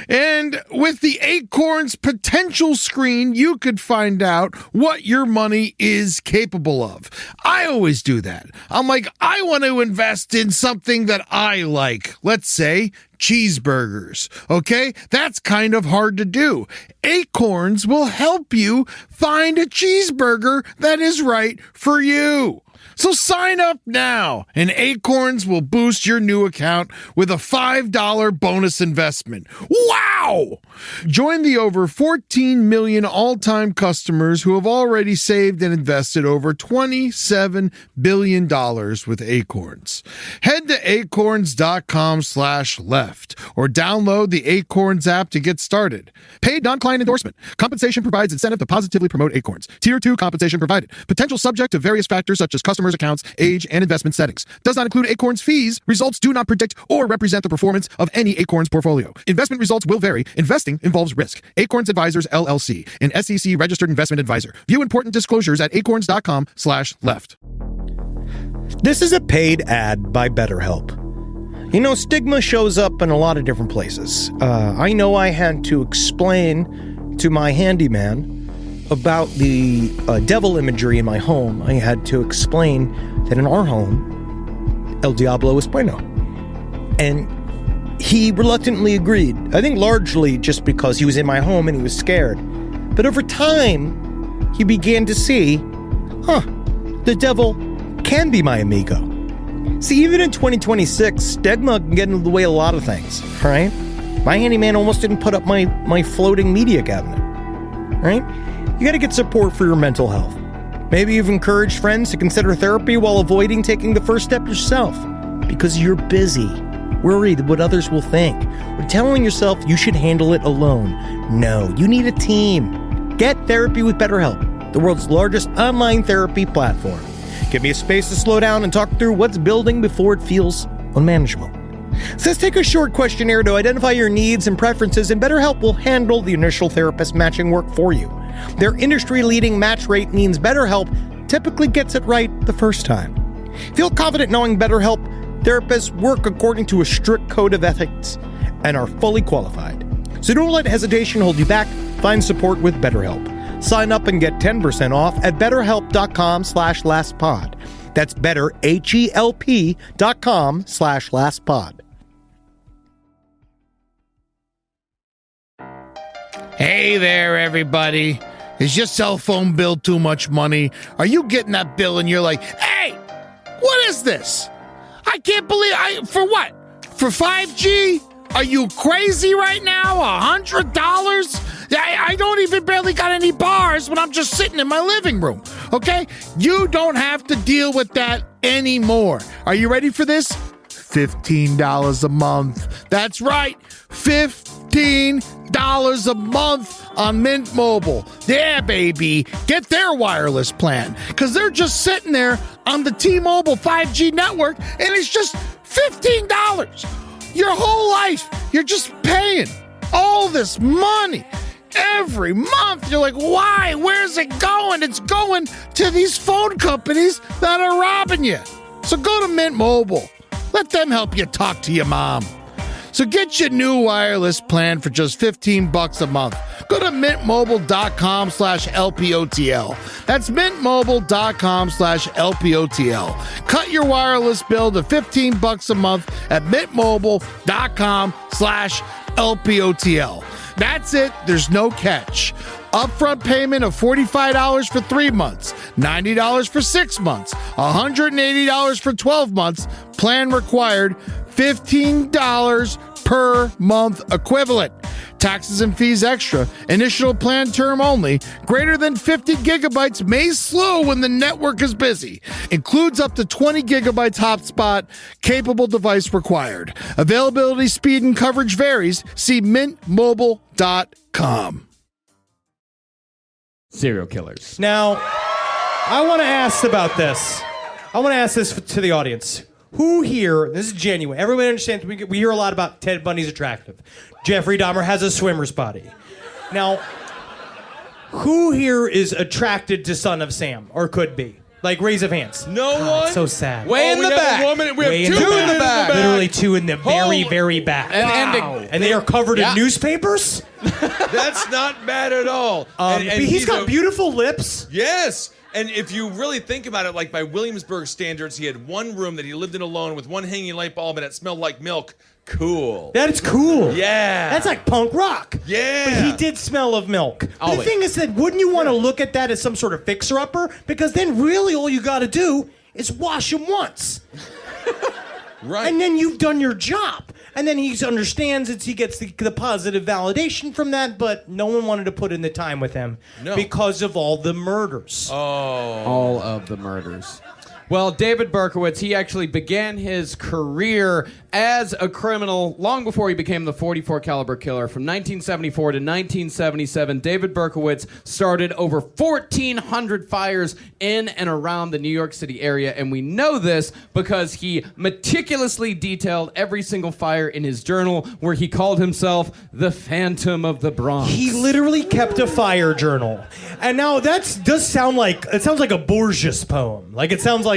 And with the Acorns potential screen, you could find out what your money is capable of. I always do that. I'm like, I want to invest in something that I like. Let's say cheeseburgers. Okay? That's kind of hard to do. Acorns will help you find a cheeseburger that is right for you. So sign up now, and Acorns will boost your new account with a $5 bonus investment. Wow! Join the over 14 million all-time customers who have already saved and invested over $27 billion with Acorns. Head to acorns.com/left or download the Acorns app to get started. Paid non-client endorsement. Compensation provides incentive to positively promote Acorns. Tier 2 compensation provided. Potential subject to various factors such as customers' accounts, age, and investment settings. Does not include Acorns fees. Results do not predict or represent the performance of any Acorns portfolio. Investment results will vary. Investing involves risk. Acorns Advisors, LLC, an SEC registered investment advisor. View important disclosures at acorns.com/left. This is a paid ad by BetterHelp. You know, stigma shows up in a lot of different places. I know I had to explain to my handyman about the devil imagery in my home. I had to explain that in our home, El Diablo es bueno. And he reluctantly agreed. I think largely just because he was in my home and he was scared. But over time, he began to see, the devil can be my amigo. See, even in 2026, stigma can get in the way of a lot of things, right? My handyman almost didn't put up my floating media cabinet, right? You got to get support for your mental health. Maybe you've encouraged friends to consider therapy while avoiding taking the first step yourself because you're busy, worried what others will think, or telling yourself you should handle it alone. No, you need a team. Get therapy with BetterHelp, the world's largest online therapy platform. Give me a space to slow down and talk through what's building before it feels unmanageable. So let's take a short questionnaire to identify your needs and preferences, and BetterHelp will handle the initial therapist matching work for you. Their industry-leading match rate means BetterHelp typically gets it right the first time. Feel confident knowing BetterHelp therapists work according to a strict code of ethics and are fully qualified. So don't let hesitation hold you back. Find support with BetterHelp. Sign up and get 10% off at betterhelp.com/lastpod. That's betterhelp.com/lastpod. Hey there, everybody. Is your cell phone bill too much money? Are you getting that bill and you're like, hey, what is this? I can't believe for what? For 5G? Are you crazy right now? $100? I don't even barely got any bars when I'm just sitting in my living room, okay? You don't have to deal with that anymore. Are you ready for this? $15 a month. That's right, $15 a month on Mint Mobile. Yeah, baby. Get their wireless plan because they're just sitting there on the T-Mobile 5G network and it's just $15. Your whole life, you're just paying all this money. Every month, you're like, why? Where's it going? It's going to these phone companies that are robbing you. So go to Mint Mobile. Let them help you talk to your mom. So get your new wireless plan for just $15 a month. Go to mintmobile.com/LPOTL. That's mintmobile.com/LPOTL. Cut your wireless bill to $15 a month at mintmobile.com/LPOTL. That's it. There's no catch. Upfront payment of $45 for 3 months, $90 for 6 months, $180 for 12 months. Plan required, $15 per month equivalent. Taxes and fees extra. Initial plan term only. Greater than 50 gigabytes may slow when the network is busy. Includes up to 20 gigabytes hotspot. Capable device required. Availability, speed, and coverage varies. See mintmobile.com. Serial killers. Now, I want to ask about this. I want to ask this to the audience. Who here, this is genuine, everybody understands, we hear a lot about Ted Bundy's attractive. Jeffrey Dahmer has a swimmer's body. Now, who here is attracted to Son of Sam, or could be? Like, raise of hands. No one? So sad. Way in the back. We have two in the back. Literally two in the very, very back. And they are covered in newspapers? That's not bad at all. But he's got beautiful lips. Yes. And if you really think about it, like by Williamsburg standards, he had one room that he lived in alone with one hanging light bulb and it smelled like milk. Cool. That is cool. Yeah. That's like punk rock. Yeah. But he did smell of milk. Always. The thing is that wouldn't you want to look at that as some sort of fixer-upper? Because then really all you got to do is wash him once. Right. And then you've done your job. And then he understands he gets the positive validation from that, but no one wanted to put in the time with him because of all the murders. All of the murders. Well, David Berkowitz, he actually began his career as a criminal long before he became the .44 caliber killer. From 1974 to 1977, David Berkowitz started over 1,400 fires in and around the New York City area, and we know this because he meticulously detailed every single fire in his journal, where he called himself the Phantom of the Bronx. He literally kept a fire journal. And now does sound like a Borges poem. Like it sounds like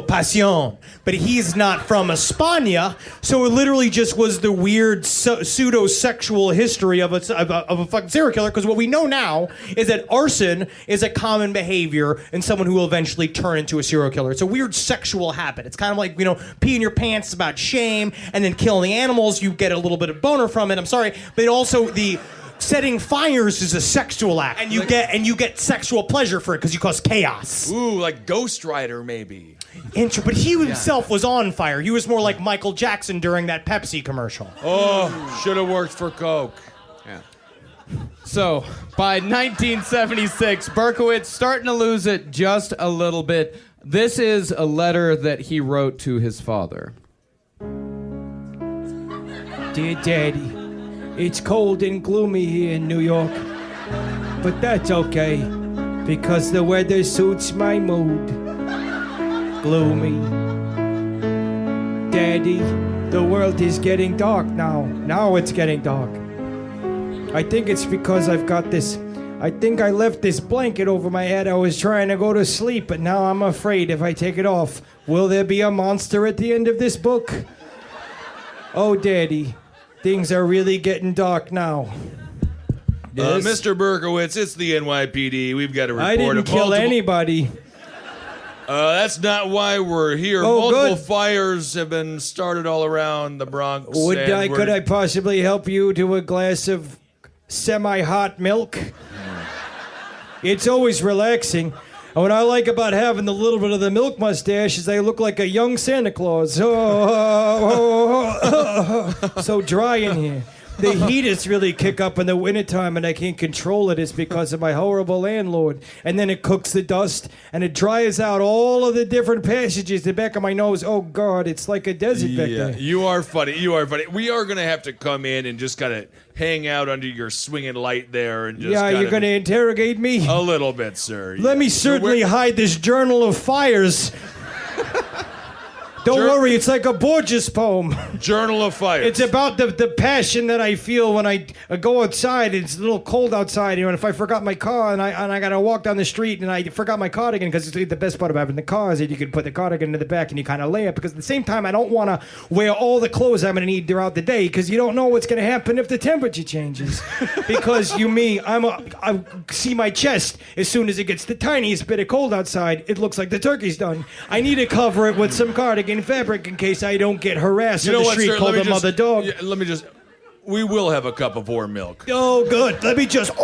passion. But he's not from España, so it literally just was the weird pseudo-sexual history of a fucking serial killer, because what we know now is that arson is a common behavior in someone who will eventually turn into a serial killer. It's a weird sexual habit. It's kind of like, peeing your pants is about shame, and then killing the animals, you get a little bit of boner from it. I'm sorry, but also the setting fires is a sexual act, and you get sexual pleasure for it because you cause chaos. Ooh, like Ghost Rider, maybe. But he himself was on fire. He was more like Michael Jackson during that Pepsi commercial. Oh, should have worked for Coke. Yeah. So, by 1976, Berkowitz starting to lose it just a little bit. This is a letter that he wrote to his father. Dear Daddy, it's cold and gloomy here in New York, but that's okay, because the weather suits my mood. Gloomy. Daddy, the world is getting dark now. Now it's getting dark. I think it's because I think I left this blanket over my head. I was trying to go to sleep, but now I'm afraid if I take it off, will there be a monster at the end of this book? Oh, Daddy, things are really getting dark now. Yes? Mr. Berkowitz, it's the NYPD. We've got a report I didn't of kill anybody. That's not why we're here. Oh, Multiple good. fires have been started all around the Bronx. Could I possibly help you to a glass of semi-hot milk? It's always relaxing. And what I like about having the little bit of the milk mustache is I look like a young Santa Claus. So dry in here. The heaters really kick up in the wintertime and I can't control it. It's because of my horrible landlord. And then it cooks the dust and it dries out all of the different passages. The back of my nose, oh God, it's like a desert back there. You are funny. We are going to have to come in and just kind of hang out under your swinging light there. And just you're going to interrogate me? A little bit, sir. Let me certainly hide this journal of fires. Don't worry, it's like a Borges poem. Journal of Fire. It's about the passion that I feel when I go outside. It's a little cold outside, and if I forgot my car and I gotta walk down the street and I forgot my cardigan, because the best part of having the car is that you can put the cardigan in the back and you kind of lay it, because at the same time I don't want to wear all the clothes I'm gonna need throughout the day, because you don't know what's gonna happen if the temperature changes. Because I see my chest as soon as it gets the tiniest bit of cold outside. It looks like the turkey's done. I need to cover it with some cardigan fabric in case I don't get harassed in the street, sir? called a mother dog. Yeah, we will have a cup of warm milk. Oh, good. Let me just.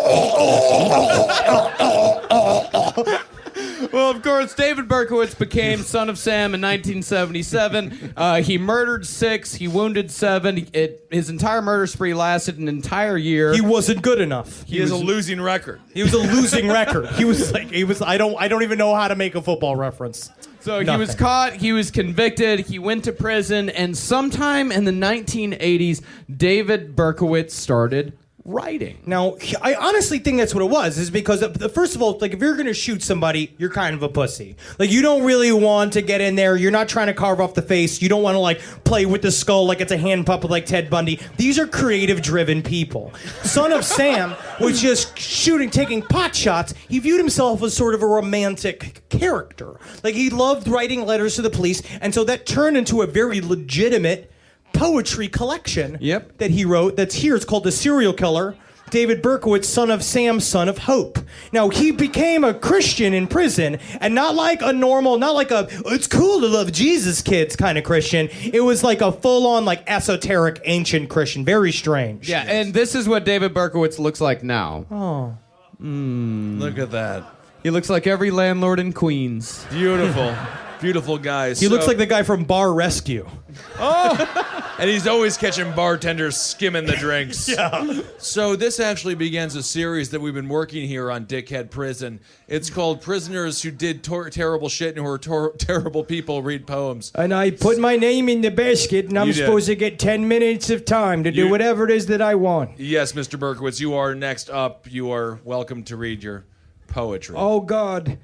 Well, of course, David Berkowitz became Son of Sam in 1977. He murdered 6. He wounded 7. His entire murder spree lasted an entire year. He wasn't good enough. He has a losing record. He was a losing record. He was. I don't even know how to make a football reference. So he was caught, he was convicted, he went to prison, and sometime in the 1980s, David Berkowitz started writing. Now, I honestly think that's what it was, is because, first of all, like, if you're going to shoot somebody, you're kind of a pussy. Like, you don't really want to get in there. You're not trying to carve off the face. You don't want to, like, play with the skull like it's a hand puppet like Ted Bundy. These are creative-driven people. Son of Sam was just taking pot shots. He viewed himself as sort of a romantic character. Like, he loved writing letters to the police, and so that turned into a very legitimate poetry collection that he wrote that's here. It's called The Serial Killer, David Berkowitz, Son of Sam, Son of Hope. Now, he became a Christian in prison, and not like a it's cool to love Jesus kids kind of Christian. It was like a full-on, like, esoteric, ancient Christian. Very strange. Yeah, and this is what David Berkowitz looks like now. Oh. Look at that. He looks like every landlord in Queens. Beautiful. Beautiful guys. He looks like the guy from Bar Rescue. Oh! And he's always catching bartenders skimming the drinks. Yeah. So this actually begins a series that we've been working here on Dickhead Prison. It's called Prisoners Who Did Terrible Shit and Who Are Terrible People Read Poems. And I put my name in the basket, and I'm supposed to get 10 minutes of time to do whatever it is that I want. Yes, Mr. Berkowitz, you are next up. You are welcome to read your poetry. Oh, God.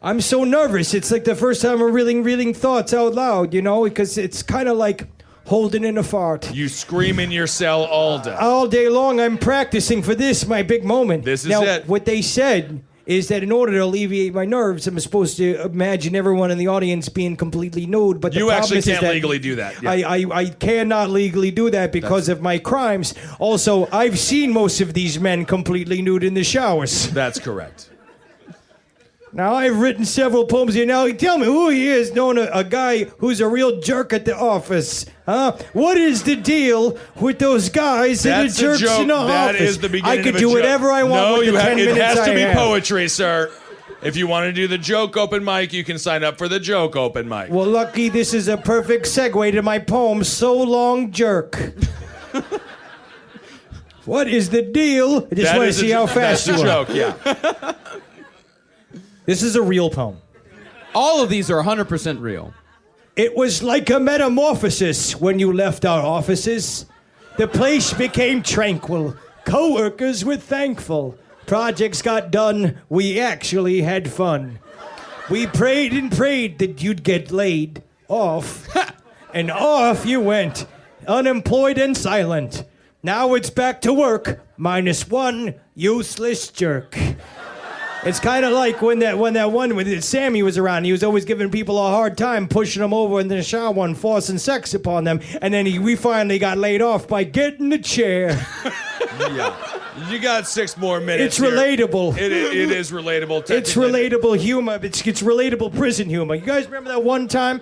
I'm so nervous. It's like the first time I'm reading thoughts out loud, you know, because it's kind of like holding in a fart. You scream in your cell all day. All day long, I'm practicing for this, my big moment. This is now, it. What they said is that in order to alleviate my nerves, I'm supposed to imagine everyone in the audience being completely nude. But You the actually problem can't is that legally do that. Yeah. I cannot legally do that because of my crimes. Also, I've seen most of these men completely nude in the showers. That's correct. Now, I've written several poems here. Now, tell me who he is, knowing a guy who's a real jerk at the office. Huh? What is the deal with those guys that are jerks in the office? That is the beginning I could of a do joke. whatever I want with the 10 minutes it has to I be have. poetry, sir. If you want to do the joke open mic, you can sign up for the joke open mic. Well, lucky this is a perfect segue to my poem, So Long Jerk. What is the deal? I just want to see how fast you are. That's a joke, yeah. This is a real poem. All of these are 100% real. It was like a metamorphosis when you left our offices. The place became tranquil. Co-workers were thankful. Projects got done. We actually had fun. We prayed and prayed that you'd get laid off. And off you went, unemployed and silent. Now it's back to work, -1 useless jerk. It's kind of like when Sammy was around. He was always giving people a hard time, pushing them over in the shower and forcing sex upon them. And then we finally got laid off by getting the chair. Yeah. You got 6 more minutes. It's relatable. It is relatable. It's relatable humor. It's relatable prison humor. You guys remember that one time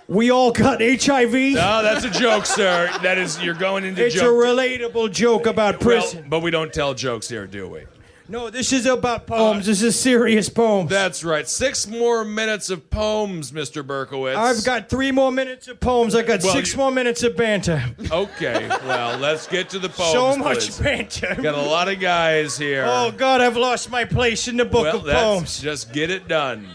we all got HIV? No, that's a joke, sir. That is, you're going into It's joke. a relatable joke about prison. Well, but we don't tell jokes here, do we? No, this is about poems. This is serious poems. That's right. 6 more minutes of poems, Mr. Berkowitz. I've got 3 more minutes of poems. I got 6 more minutes of banter. Okay, well, let's get to the poems. So much please. banter. Got a lot of guys here. Oh, God, I've lost my place in the book of poems. Just get it done.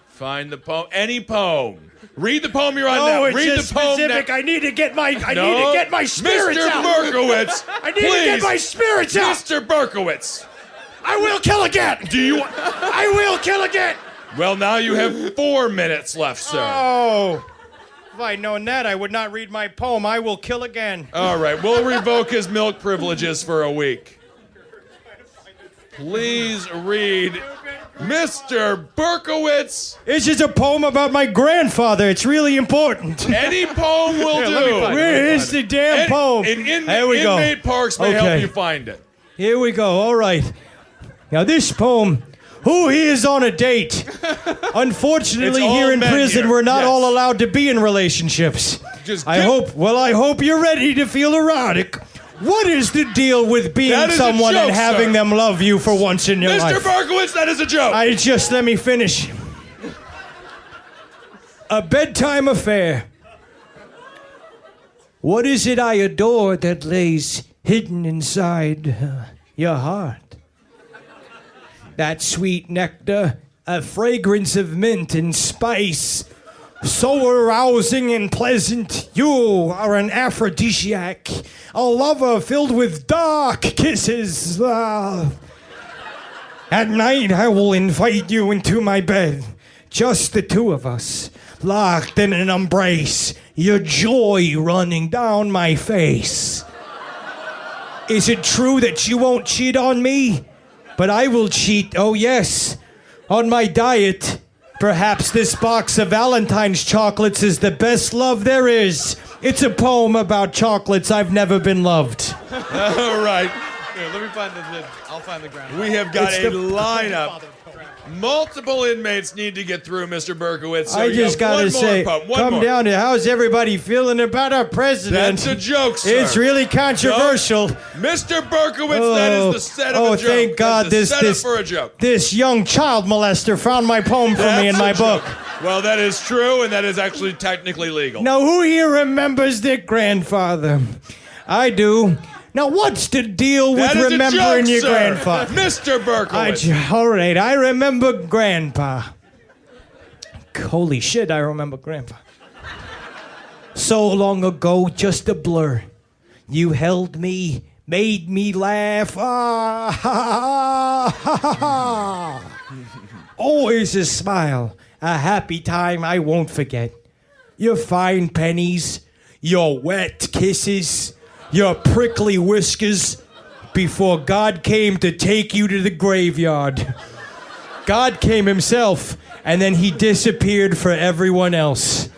Find the poem. Any poem. Read the poem you're on No, now. it's Read just the poem specific. now. I need to get my spirits Mr. out. Berkowitz, I need to get my spirits out. Mr. Berkowitz. I will kill again. Do you? I will kill again. Well, now you have 4 minutes left, sir. Oh, If I'd known that, I would not read my poem. I will kill again. All right, we'll revoke his milk privileges for a week. Please read Mr. Berkowitz. It's just a poem about my grandfather. It's really important. Any poem will do. Where is the damn poem? Here we go. Inmate Parks may help you find it. Here we go. All right. Now this poem, who here is on a date? Unfortunately, It's all here in men prison, here. we're not Yes. all allowed to be in relationships. I hope you're ready to feel erotic. What is the deal with being That is a someone and joke, having sir. them love you for once in your Mr. life? Berkowitz, that is a joke. Let me finish. A bedtime affair. What is it I adore that lays hidden inside your heart? That sweet nectar, a fragrance of mint and spice, so arousing and pleasant. You are an aphrodisiac, a lover filled with dark kisses. At night, I will invite you into my bed, just the two of us, locked in an embrace, your joy running down my face. Is it true that you won't cheat on me? But I will cheat, oh yes, on my diet. Perhaps this box of Valentine's chocolates is the best love there is. It's a poem about chocolates. I've never been loved. All right. Here, let me find I'll find the ground. We have got It's a the- lineup. Multiple inmates need to get through, Mr. Berkowitz. So I you just have gotta one more say, poem, one come more. down to how's everybody feeling about our president? That's a joke, sir. It's really controversial. Mr. Berkowitz, that is the set of a joke. Thank God That's the this setup for a joke. this young child molester found my poem for me in That's my a book. joke. Well, that is true, and that is actually technically legal. Now, who here remembers their grandfather? I do. Now, what's the deal with That is a remembering joke, your sir. grandfather? Mr. Berkowitz. All right, I remember Grandpa. Holy shit, I remember Grandpa. So long ago, just a blur. You held me, made me laugh. Ah, ha, ha, ha, ha. Always a smile, a happy time I won't forget. Your fine pennies, your wet kisses, your prickly whiskers, before God came to take you to the graveyard. God came himself, and then he disappeared for everyone else.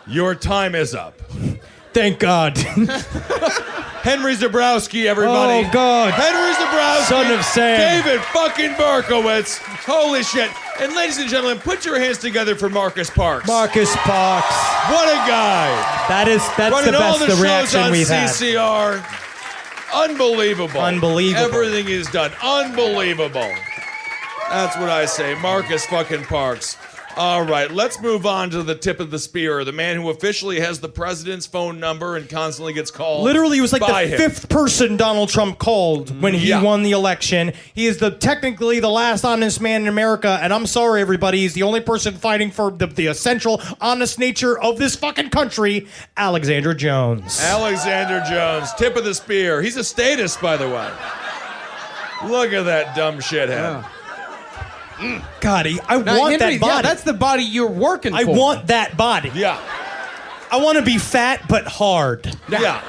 Your time is up. Thank God. Henry Zabrowski, everybody. Oh, God. Henry Zabrowski. Son of Sam. David fucking Berkowitz. Holy shit. And ladies and gentlemen, put your hands together for Marcus Parks. Marcus Parks. What a guy. That's Running the all best the the shows reaction on we've had. CCR. Unbelievable. Unbelievable. Everything he's done. Unbelievable. That's what I say. Marcus fucking Parks. All right, let's move on to the tip of the spear. The man who officially has the president's phone number and constantly gets called. Literally, he was like by the him. fifth person Donald Trump called when he Yeah. won the election. He is technically the last honest man in America, and I'm sorry, everybody, he's the only person fighting for the essential honest nature of this fucking country, Alexander Jones. Alexander Jones, tip of the spear. He's a statist, by the way. Look at that dumb shithead. God, I Now, want Henry, that body. Yeah, that's the body you're working for. I want that body. Yeah. I want to be fat but hard. Yeah.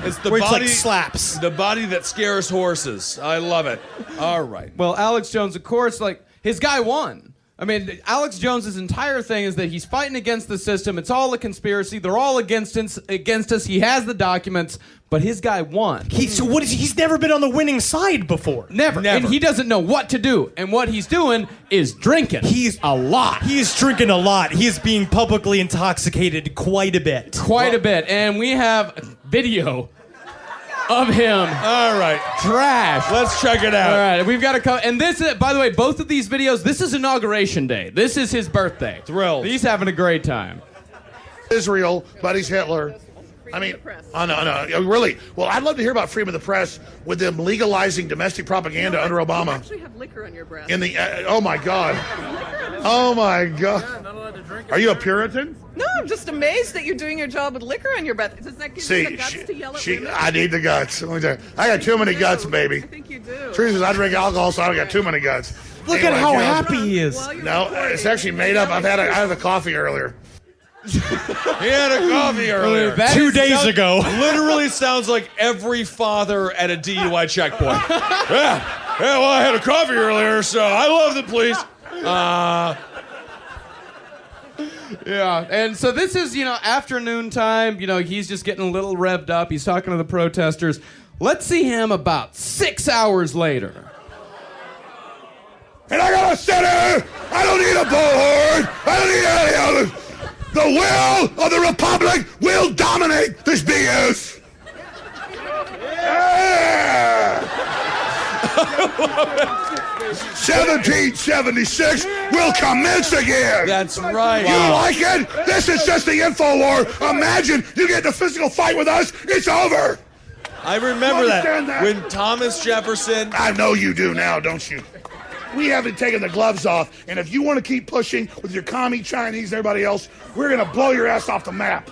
It's the Where it's body like slaps. The body that scares horses. I love it. All right. Well, Alex Jones, of course, like his guy won. I mean, Alex Jones's entire thing is that he's fighting against the system. It's all a conspiracy. They're all against us. He has the documents, but his guy won. He's never been on the winning side before. Never. And he doesn't know what to do. And what he's doing is drinking. He's a lot. He's drinking a lot. He's being publicly intoxicated quite a bit. Quite a bit. And we have video of him. All right. Trash. Let's check it out. All right. We've got to and this is, by the way, both of these videos, this is Inauguration Day. This is his birthday. Thrilled. He's having a great time. Israel, but he's Hitler. I mean, oh, no, really. Well, I'd love to hear about freedom of the press with them legalizing domestic propaganda under Obama. You actually have liquor on your breath. In the oh my God, oh my God. Are you a Puritan? No, I'm just amazed that you're doing your job with liquor on your breath. Does that give you the guts to yell at women? I need the guts. Let me tell you, I got too many guts, baby. I think you do. Truth is, I drink alcohol, so I don't got too many guts. Look at how happy he is. No, it's actually made up. I had the coffee earlier. He had a coffee earlier. 2 days ago. Literally sounds like every father at a DUI checkpoint. Yeah, well, I had a coffee earlier, so I love the police. Yeah, and so this is, afternoon time. He's just getting a little revved up. He's talking to the protesters. Let's see him about 6 hours later. And I got a center. I don't need a bullhorn. I don't need any other. The will of the Republic will dominate this BS. Yeah. 1776 will commence again. That's right. You like it? This is just the info war. Imagine you get in a physical fight with us. It's over. I remember that that when Thomas Jefferson. I know you do now, don't you? We haven't taken the gloves off, and if you want to keep pushing with your commie Chinese and everybody else, we're going to blow your ass off the map.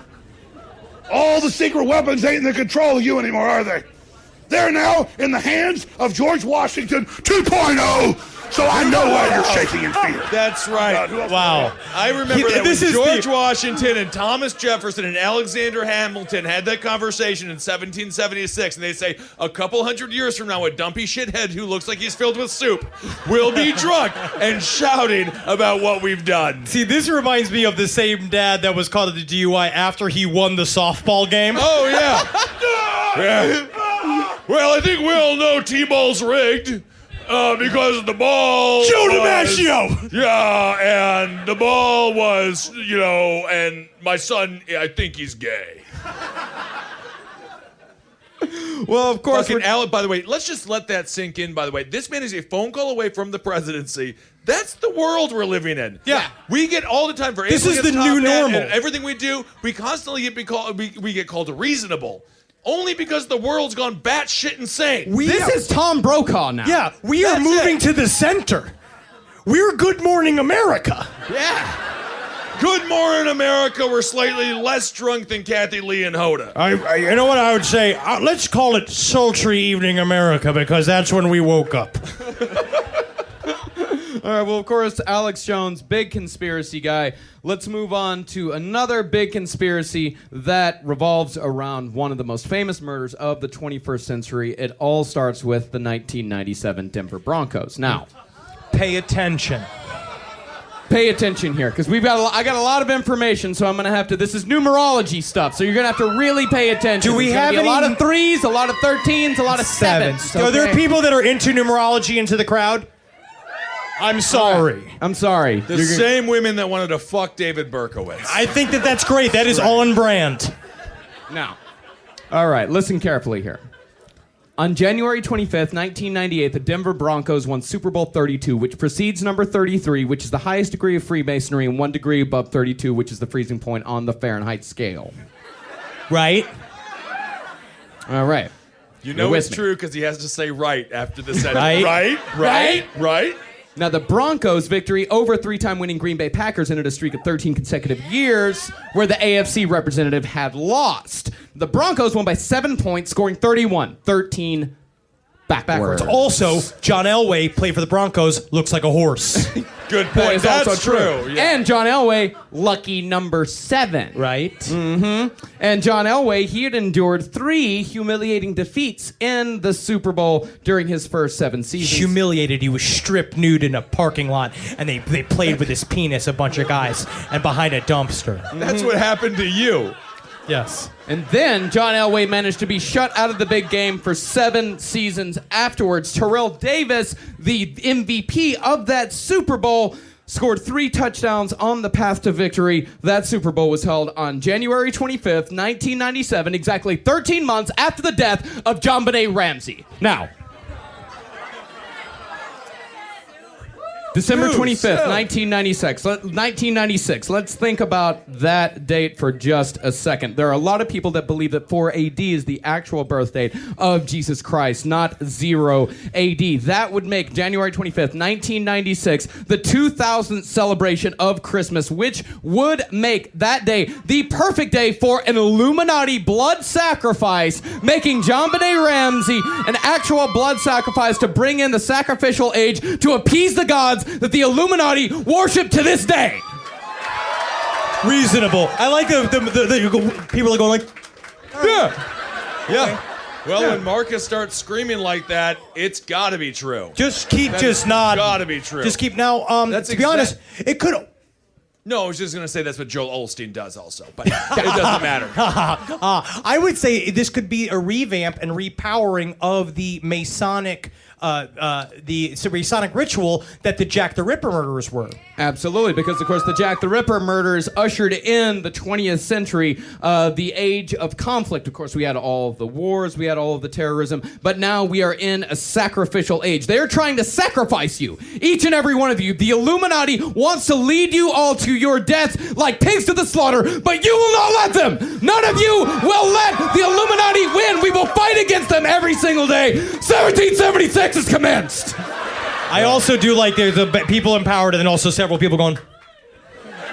All the secret weapons ain't in the control of you anymore, are they? They're now in the hands of George Washington 2.0, so I know why you're shaking in fear. That's right. Wow. I remember that This when is George Washington and Thomas Jefferson and Alexander Hamilton had that conversation in 1776, and they say, a couple hundred years from now, a dumpy shithead who looks like he's filled with soup will be drunk and shouting about what we've done. See, this reminds me of the same dad that was caught at the DUI after he won the softball game. Oh, yeah. Yeah. Well, I think we all know T-ball's rigged. Because the ball Joe was, DiMaggio! Yeah, and the ball was, and my son, I think he's gay. Well, of course. By the way, let's just let that sink in, by the way. This man is a phone call away from the presidency. That's the world we're living in. Yeah. We get all the time for This is the new normal. And everything we do, we constantly get called, we get called reasonable. Only because the world's gone batshit insane. This is Tom Brokaw now. Yeah, we are moving to the center. We're Good Morning America. Yeah. Good morning, America. We're slightly less drunk than Kathy Lee and Hoda. You know what I would say? Let's call it Sultry Evening America, because that's when we woke up. All right, well, of course, Alex Jones, big conspiracy guy. Let's move on to another big conspiracy that revolves around one of the most famous murders of the 21st century. It all starts with the 1997 Denver Broncos. Now, pay attention. Pay attention here, because I got a lot of information, so I'm going to have to, this is numerology stuff, so you're going to have to really pay attention. Do we have a lot of 3s, a lot of 13s, a lot of 7s. Are there people that are into numerology into the crowd? I'm sorry. I'm sorry. The same women that wanted to fuck David Berkowitz. I think that's great. That is on brand. Now, all right, listen carefully here. On January 25th, 1998, the Denver Broncos won Super Bowl 32, which precedes number 33, which is the highest degree of Freemasonry, and 1 degree above 32, which is the freezing point on the Fahrenheit scale. Right? All right. You know it's true because he has to say right after the sentence. Right. Now, the Broncos' victory over 3-time winning Green Bay Packers ended a streak of 13 consecutive years where the AFC representative had lost. The Broncos won by 7 points, scoring 31. 13 backwards. Also, John Elway played for the Broncos, looks like a horse. Good point. That's also true. Yeah. And John Elway, lucky number 7. Right. Mm-hmm. And John Elway, he had endured 3 humiliating defeats in the Super Bowl during his first 7 seasons. Humiliated. He was stripped nude in a parking lot, and they played with his penis, a bunch of guys, and behind a dumpster. That's what happened to you. Yes. And then John Elway managed to be shut out of the big game for 7 seasons afterwards. Terrell Davis, the MVP of that Super Bowl, scored 3 touchdowns on the path to victory. That Super Bowl was held on January 25th, 1997, exactly 13 months after the death of JonBenet Ramsey. Now, December 25th, 1996. Let's think about that date for just a second. There are a lot of people that believe that 4 AD is the actual birth date of Jesus Christ, not 0 AD. That would make January 25th, 1996, the 2000th celebration of Christmas, which would make that day the perfect day for an Illuminati blood sacrifice, making JonBenet Ramsey an actual blood sacrifice to bring in the sacrificial age to appease the gods that the Illuminati worship to this day. reasonable. I like the people are going like, Yeah. Well, when Marcus starts screaming like that, it's got to be true. Just keep not. Got to be true. Just keep now. To be honest, it could. No, I was just going to say that's what Joel Osteen does also, but it doesn't matter. I would say this could be a revamp and repowering of the Masonic ritual that the Jack the Ripper murderers were. Absolutely, because of course the Jack the Ripper murders ushered in the 20th century, the age of conflict. Of course, we had all of the wars, we had all of the terrorism, but now we are in a sacrificial age. They're trying to sacrifice you, each and every one of you. The Illuminati wants to lead you all to your death like pigs to the slaughter, but you will not let them. None of you will let the Illuminati win. We will fight against them every single day. 1776 is commenced. I also do like there's people empowered and then also several people going.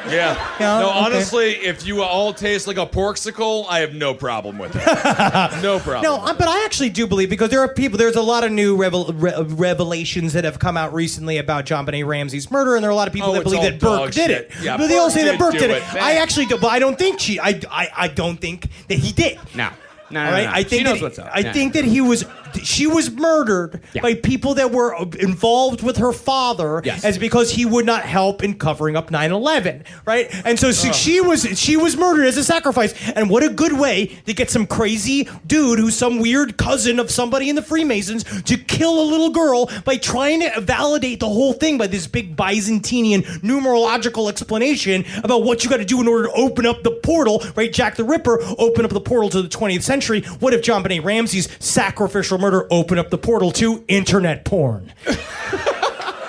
Yeah. No, okay. honestly, if you all taste like a porksicle, I have no problem with it. No problem. No, but I actually do believe, because there are people, there's a lot of new revelations that have come out recently about John Benet Ramsey's murder, and there are a lot of people that believe that Burke did it. Yeah, but they all say that Burke did it. Man. I actually do, but I don't think I don't think that he did. No. No, all right? no. I think she knows what's up. I think that she was murdered by people that were involved with her father, as because he would not help in covering up 9/11, right? And so she was murdered as a sacrifice. And what a good way to get some crazy dude who's some weird cousin of somebody in the Freemasons to kill a little girl by trying to validate the whole thing by this big Byzantinian numerological explanation about what you got to do in order to open up the portal, right? Jack the Ripper opened up the portal to the 20th century. What if John Benet Ramsey's sacrificial murder opened up the portal to internet porn?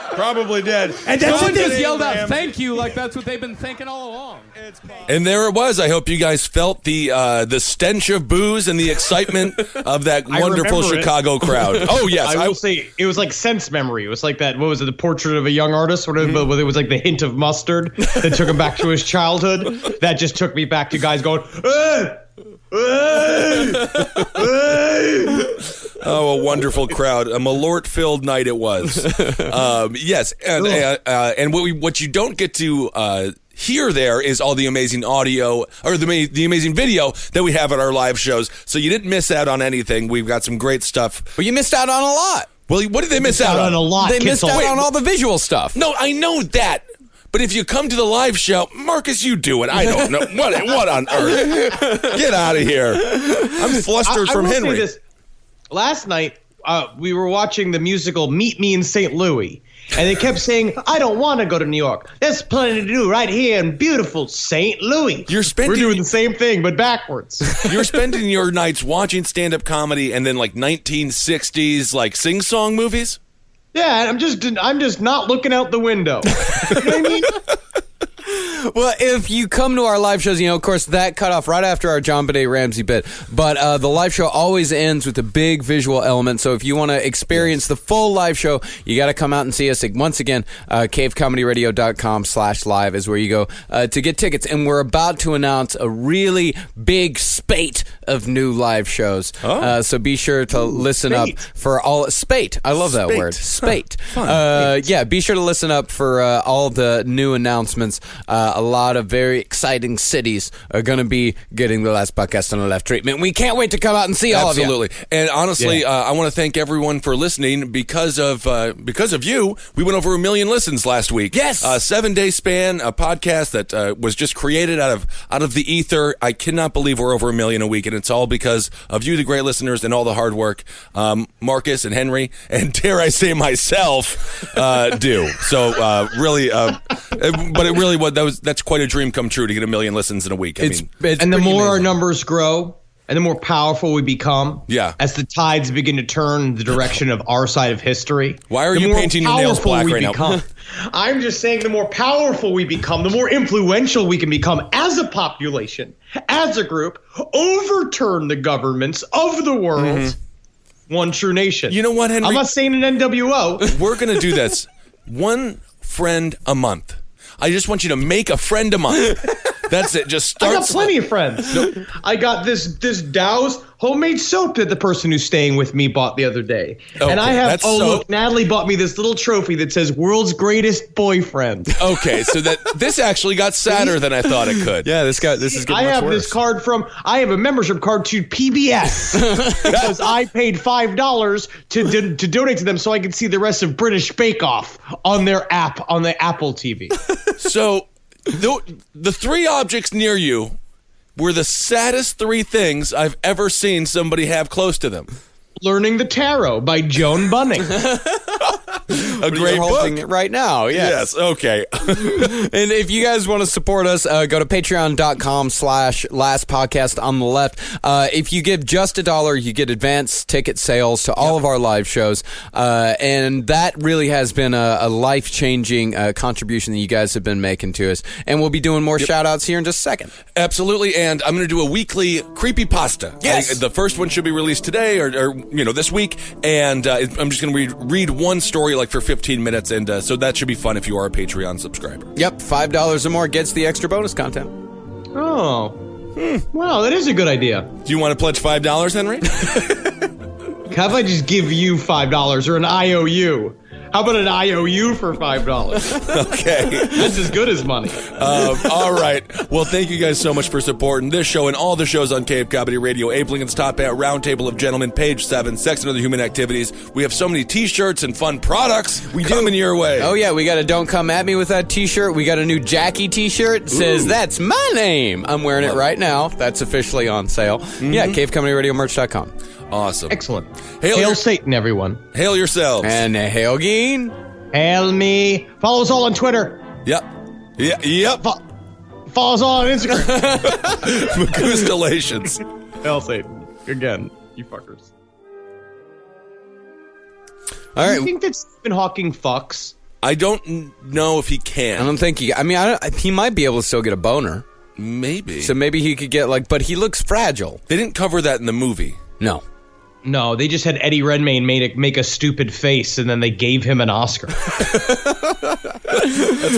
Probably did. And that's someone just yelled out "thank you" like that's what they've been thinking all along. And there it was. I hope you guys felt the stench of booze and the excitement of that wonderful Chicago crowd. Oh yes, I will say it was like sense memory. It was like that. What was it? The Portrait of a Young Artist. Whatever. But it was like the hint of mustard that took him back to his childhood. That just took me back to guys going. Oh, a wonderful crowd. A Malort-filled night it was. Yes, and what you don't get to hear there is all the amazing audio, or the amazing video that we have at our live shows. So you didn't miss out on anything. We've got some great stuff. But you missed out on a lot. Well, what did they miss out on? A lot. They missed out on all the visual stuff. No, I know that. But if you come to the live show, Marcus, you do it. I don't know. What on earth? Get out of here. I'm flustered from Henry. Say this. Last night, we were watching the musical Meet Me in St. Louis. And they kept saying, I don't want to go to New York. There's plenty to do right here in beautiful St. Louis. We're doing the same thing, but backwards. You're spending your nights watching stand-up comedy and then like 1960s like sing-song movies? Yeah, I'm just not looking out the window. You know what I mean? Well, if you come to our live shows, of course, that cut off right after our John Benet Ramsey bit. But the live show always ends with a big visual element. So if you want to experience the full live show, you got to come out and see us. Once again, cavecomedyradio.com/live is where you go to get tickets. And we're about to announce a really big spate of new live shows. So be sure to listen up for all... Spate. I love that word. Spate. Yeah, be sure to listen up for all the new announcements. A lot of very exciting cities are going to be getting the Last Podcast on the Left treatment. We can't wait to come out and see all of you. Absolutely. And honestly, I want to thank everyone for listening. Because of you, we went over 1 million listens last week. Yes. 7-day span, a podcast that was just created out of the ether. I cannot believe we're over 1 million a week, and it's all because of you, the great listeners, and all the hard work Marcus and Henry, and dare I say myself, do. So really, but it really was. That's quite a dream come true to get 1 million listens in a week. And the more our numbers grow, and the more powerful we become, as the tides begin to turn in the direction of our side of history. Why are you painting your nails black right now? I'm just saying the more powerful we become, the more influential we can become as a population, as a group, overturn the governments of the world. One true nation. You know what, Henry? I'm not saying an NWO. We're going to do this. One friend a month. I just want you to make a friend a month. That's it. Just I start. got plenty of friends. I got this Dow's homemade soap that the person who's staying with me bought the other day. Okay, And I have, that's look, Natalie bought me this little trophy that says world's greatest boyfriend. Okay, so this actually got sadder than I thought it could. Yeah, this is getting I much have worse. this card I have a membership card to PBS because I paid $5 to donate to them so I could see the rest of British Bake Off on their app, on the Apple TV. So the three objects near you were the saddest three things I've ever seen somebody have close to them. Learning the Tarot by Joan Bunning. A great book. Holding it right now. Yes. Okay. And if you guys want to support us, go to patreon.com/lastpodcast on the left. If you give just $1, you get advance ticket sales to all of our live shows. And that really has been a life-changing contribution that you guys have been making to us. And we'll be doing more shout-outs here in just a second. Absolutely. And I'm going to do a weekly creepypasta. Yes. The first one should be released today or this week. And I'm just going to read one story like for 15 minutes. And so that should be fun if you are a Patreon subscriber. Yep. $5 or more gets the extra bonus content. Oh. Wow, that is a good idea. Do you want to pledge $5, Henry? How about I just give you $5 or an IOU? How about an IOU for $5? Okay. That's as good as money. All right. Well, thank you guys so much for supporting this show and all the shows on Cave Comedy Radio. Abe Lincoln's Top Hat, Roundtable of Gentlemen, Page 7, Sex and Other Human Activities. We have so many t-shirts and fun products coming your way. Oh, yeah. We got a Don't Come At Me With That t-shirt. We got a new Jackie t-shirt. It says, That's my name. I'm wearing it right now. That's officially on sale. Mm-hmm. Yeah, cavecomedyradiomerch.com. Awesome. Excellent. Hail Satan, everyone. Hail yourselves. And hail Geen. Hail me. Follow us all on Twitter. Yep. Yep. Follow us all on Instagram. Congratulations. Hail Satan. Again, you fuckers. All right. Do you think that Stephen Hawking fucks? I don't know if he can. I don't think he... he might be able to still get a boner. Maybe. So maybe he could get but he looks fragile. They didn't cover that in the movie. No. No, they just had Eddie Redmayne make a stupid face, and then they gave him an Oscar. That's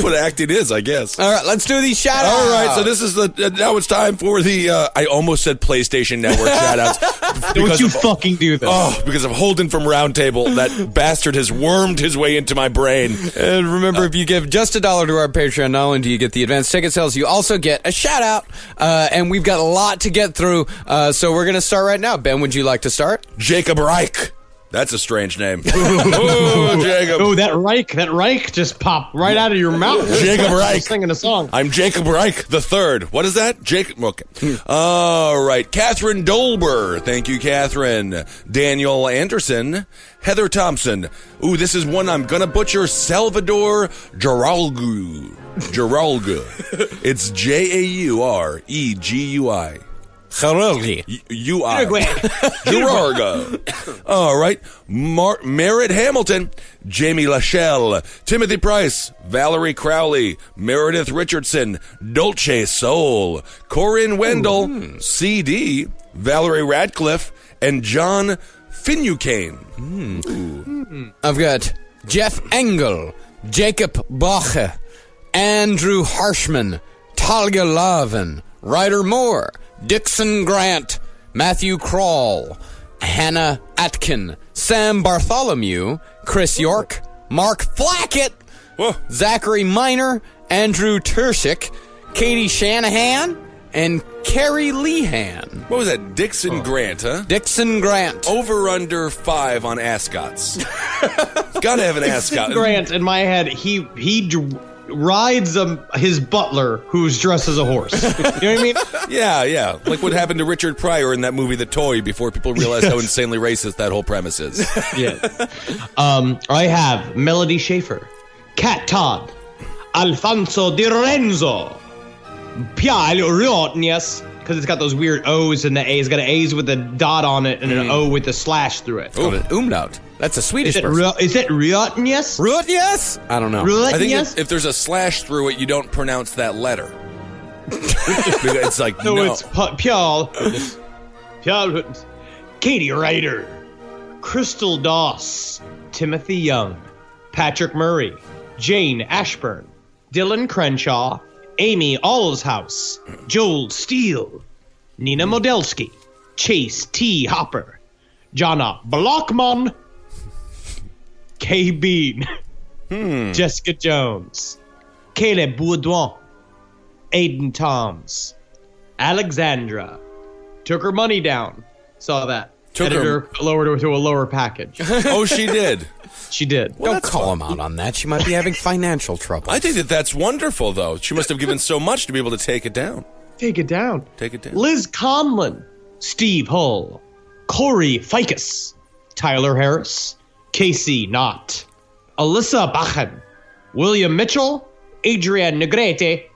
what acting is, I guess. All right, let's do these shout-outs. All right, so this is now it's time for the, I almost said PlayStation Network shout-outs. Don't you fucking do this. Oh, because of Holden from Roundtable. That bastard has wormed his way into my brain. And remember, if you give just $1 to our Patreon, not only do you get the advanced ticket sales, you also get a shout-out. And we've got a lot to get through, so we're going to start right now. Ben, would you like to start? Jacob Reich. That's a strange name. Oh, Jacob. Oh, that Reich just popped right out of your mouth. Jacob Reich. Singing a song. I'm Jacob Reich the third. What is that? Jacob. Okay. All right. Catherine Dolber. Thank you, Catherine. Daniel Anderson. Heather Thompson. Ooh, this is one I'm gonna butcher. Salvador Giralgu. It's Jauregi. Gerargo. All right. Merritt Hamilton, Jamie Lachelle, Timothy Price, Valerie Crowley, Meredith Richardson, Dolce Soul, Corinne Wendell, CD, Valerie Radcliffe, and John Finucane. I've got Jeff Engel, Jacob Bache, Andrew Harshman, Talia Lavin, Ryder Moore, Dixon Grant, Matthew Crawl, Hannah Atkin, Sam Bartholomew, Chris York, Mark Flackett, Zachary Miner, Andrew Tershik, Katie Shanahan, and Carrie Lehan. What was that? Dixon Grant, huh? Dixon Grant. Over under 5 on ascots. Gotta have an ascot. Dixon Grant, in my head, he rides his butler who's dressed as a horse. You know what I mean? Yeah. Like what happened to Richard Pryor in that movie The Toy before people realized how insanely racist that whole premise is. Yeah. I have Melody Schaefer, Kat Todd, Alfonso Di Renzo, Pial Rotnias, because it's got those weird O's and the A. It's got an A's with a dot on it and an O with a slash through it. Oh, an umlaut. That's a Swedish person. Is it Rotnias? Rotnias? I don't know. I think if there's a slash through it, you don't pronounce that letter. It's like, no. It's Pial. Katie Ryder, Crystal Doss, Timothy Young, Patrick Murray, Jane Ashburn, Dylan Crenshaw, Amy Allshouse, Joel Steele, Nina Modelsky, Chase T. Hopper, Jana Blockman, Kay Bean, Jessica Jones, Caleb Boudouin, Aiden Toms, Alexandra. Took her money down. Saw that. Editor lowered her to a lower package. Oh, she did. She did. Don't call him out on that. She might be having financial trouble. I think that's wonderful, though. She must have given so much to be able to take it down. Take it down. Take it down. Liz Conlon, Steve Hull, Corey Ficus, Tyler Harris, Casey Knott, Alyssa Bachen, William Mitchell, Adrienne Negrete,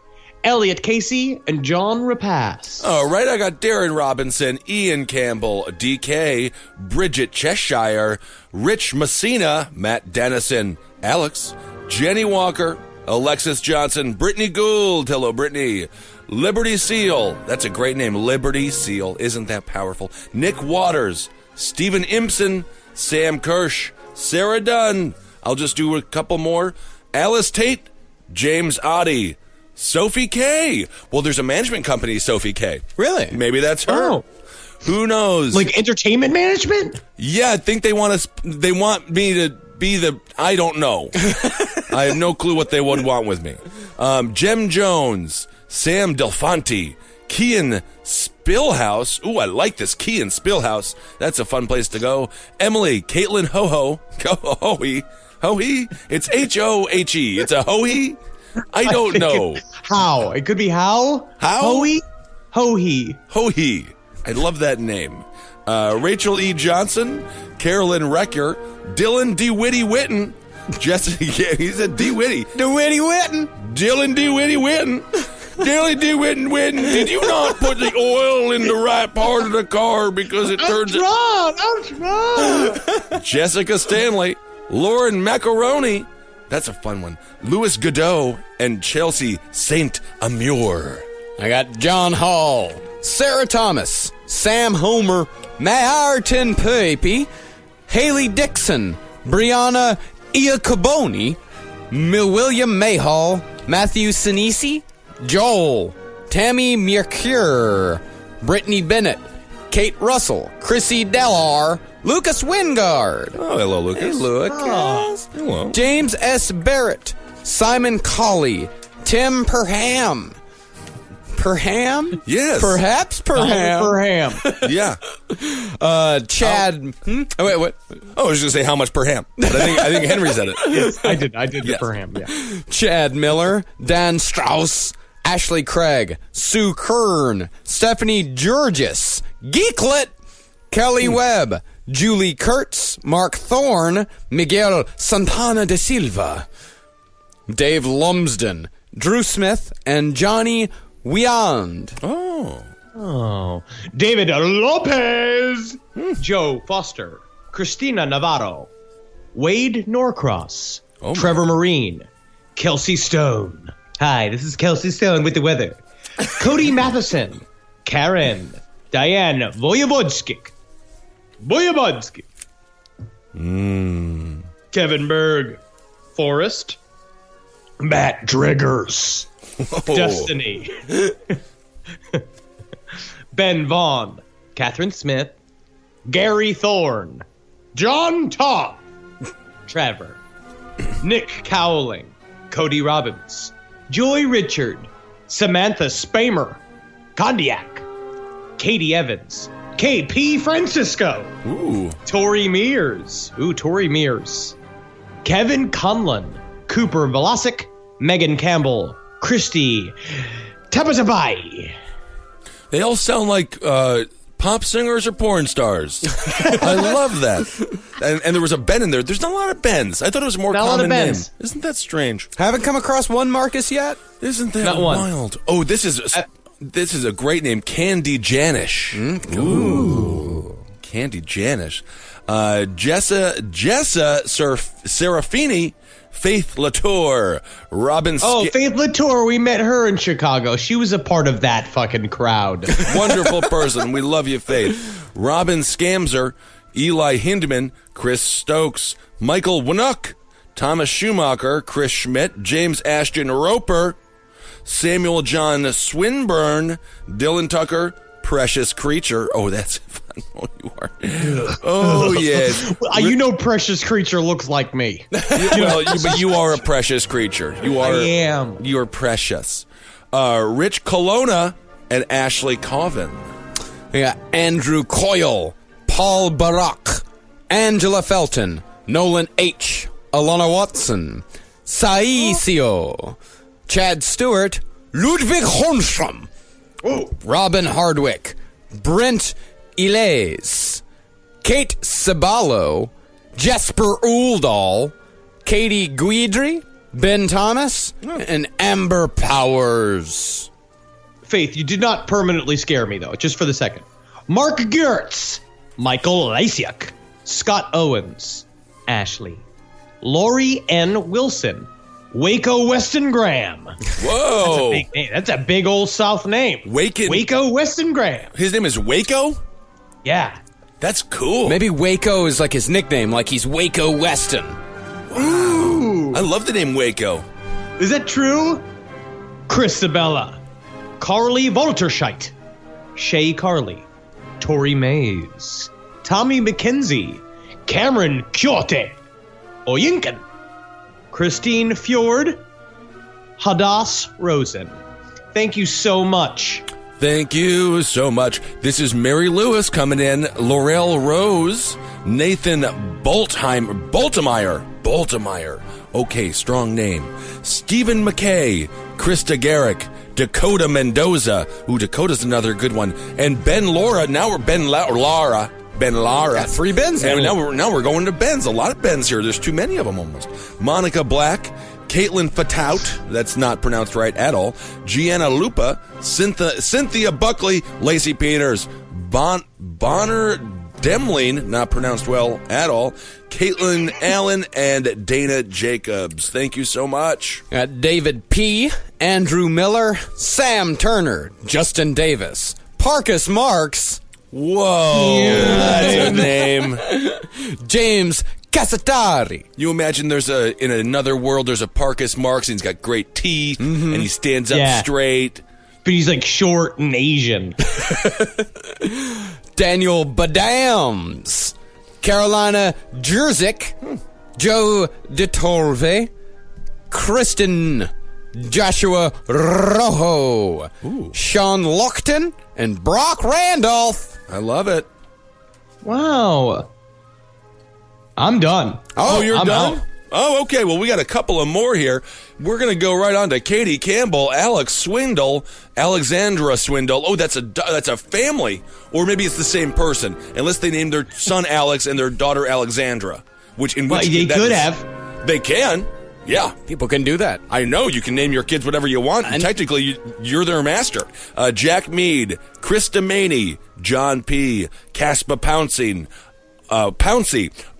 Elliot Casey, and John Rapace. All right, I got Darren Robinson, Ian Campbell, DK, Bridget Cheshire, Rich Messina, Matt Dennison, Alex, Jenny Walker, Alexis Johnson, Brittany Gould, hello Brittany, Liberty Seal, that's a great name, Liberty Seal, isn't that powerful? Nick Waters, Stephen Impson, Sam Kirsch, Sarah Dunn, I'll just do a couple more, Alice Tate, James Oddie, Sophie K. Well, there's a management company, Sophie K. Really? Maybe that's her. Oh. Who knows? Like entertainment management? Yeah, I think they want me to be the. I don't know. I have no clue what they would want with me. Jem Jones, Sam Delfonte, Kian Spillhouse. Ooh, I like this. Kian Spillhouse. That's a fun place to go. Emily, Caitlin Hohe. Hohe? It's Hohe. It's a Hohe? I don't know. How? It could be how? How? Hohe? Hohe. Hohe. I love that name. Rachel E. Johnson, Carolyn Recker, Dylan D. Witty Witten, Jessica, yeah, he said D. Witty. DeWitty Witten. Dylan D. Witty Witten. Dylan D. Witten. Did you not put the oil in the right part of the car because it turns I'm wrong. Jessica Stanley, Lauren Macaroni. That's a fun one. Louis Godot and Chelsea St. Amur. I got John Hall, Sarah Thomas, Sam Homer, Martin Pepe, Haley Dixon, Brianna Iacoboni, William Mayhall, Matthew Sinisi, Joel, Tammy Mercure, Brittany Bennett, Kate Russell, Chrissy Dellar, Lucas Wingard. Oh, hello, Lucas. Hey, Lucas. Oh, hello. James S. Barrett, Simon Colley, Tim Perham. Perham? Yes. Perhaps Perham. Perham. Yeah. Chad. Oh, wait, what? Oh, I was going to say how much per ham. But I think Henry said it. Yes, I did Yes. the Perham, yeah. Chad Miller, Dan Strauss, Ashley Craig, Sue Kern, Stephanie Georgis, Geeklet, Kelly Webb, Julie Kurtz, Mark Thorne, Miguel Santana de Silva, Dave Lumsden, Drew Smith, and Johnny Weand. Oh. David Lopez, Joe Foster, Christina Navarro, Wade Norcross, Trevor Marine, Kelsey Stone. Hi, this is Kelsey Stone with the weather. Cody Matheson, Karen, Diane Voyevodskik, Kevin Berg, Forrest, Matt Driggers, Destiny, Ben Vaughn, Catherine Smith, Gary Thorne, John Todd, Trevor, Nick Cowling, Cody Robbins, Joy Richard, Samantha Spamer, Kondiak, Katie Evans, KP Francisco, Tori Mears, Kevin Conlon, Cooper Velasic, Megan Campbell, Christy Tabatabai. They all sound like pop singers or porn stars. I love that. And there was a Ben in there. There's not a lot of Bens. I thought it was a more common name. Isn't that strange? Haven't come across one Marcus yet? Isn't that Not one. wild? Oh, this is a great name. Candy Janish. Ooh. Candy Janish. Jessa Serafini, Faith Latour, Robin. Faith Latour. We met her in Chicago. She was a part of that fucking crowd. Wonderful person. We love you, Faith. Robin Scamser, Eli Hindman, Chris Stokes, Michael Winnock, Thomas Schumacher, Chris Schmidt, James Ashton Roper, Samuel John Swinburne, Dylan Tucker, Precious Creature. Oh, that's fun. Oh, you are. Oh, yes. You know Precious Creature looks like me. But you are a precious creature. You are. I am. You are precious. Rich Colonna and Ashley Colvin. Yeah, Andrew Coyle, Paul Barak, Angela Felton, Nolan H., Alana Watson, Saisio, Chad Stewart, Ludwig Holmstrom, Robin Hardwick, Brent Ilays, Kate Sabalo, Jesper Uldall, Katie Guidry, Ben Thomas, and Amber Powers. Faith, you did not permanently scare me, though, just for the second. Mark Gertz, Michael Lysiak, Scott Owens, Ashley, Lori N. Wilson, Waco Weston Graham. Whoa. That's a big name. That's a big old South name. Waco Weston Graham. His name is Waco? Yeah. That's cool. Maybe Waco is like his nickname, like he's Waco Weston. Wow. I love the name Waco. Is that true? Chris Sabella, Carly Volterscheit, Shay Carly, Tori Mays, Tommy McKenzie, Cameron Kyote, Oyinkan, Christine Fjord, Hadass Rosen. Thank you so much. Thank you so much. This is Mary Lewis coming in, Laurel Rose, Nathan Baltimire. Okay, strong name. Stephen McKay, Krista Garrick, Dakota Mendoza. Ooh, Dakota's another good one. And Ben Laura. Now we're Ben Lara. Got 3 Bens. And now we're going to Bens. A lot of Bens here. There's too many of them almost. Monica Black, Caitlin Fatout. That's not pronounced right at all. Gianna Lupa, Cynthia Buckley, Lacey Peters, Bonner Demling, not pronounced well at all. Caitlin Allen and Dana Jacobs. Thank you so much. David P., Andrew Miller, Sam Turner, Justin Davis, Parkus Marks. Whoa, that's a name. James Casatari. You imagine in another world there's a Parkus Marks and he's got great teeth and he stands up straight. But he's like short and Asian. Daniel Badams, Carolina Jerzik, Joe DeTorve, Kristen, Joshua Rojo, Sean Lockton, and Brock Randolph. I love it. Wow. I'm done. Oh, you're I'm done? out. Oh, okay. Well, we got a couple of more here. We're going to go right on to Katie Campbell, Alex Swindle, Alexandra Swindle. Oh, that's a family. Or maybe it's the same person, unless they named their son Alex and their daughter Alexandra. They could have. They can. Yeah. People can do that. I know. You can name your kids whatever you want. And technically, you're their master. Jack Mead, Krista Maney, John P., Caspa Pouncey,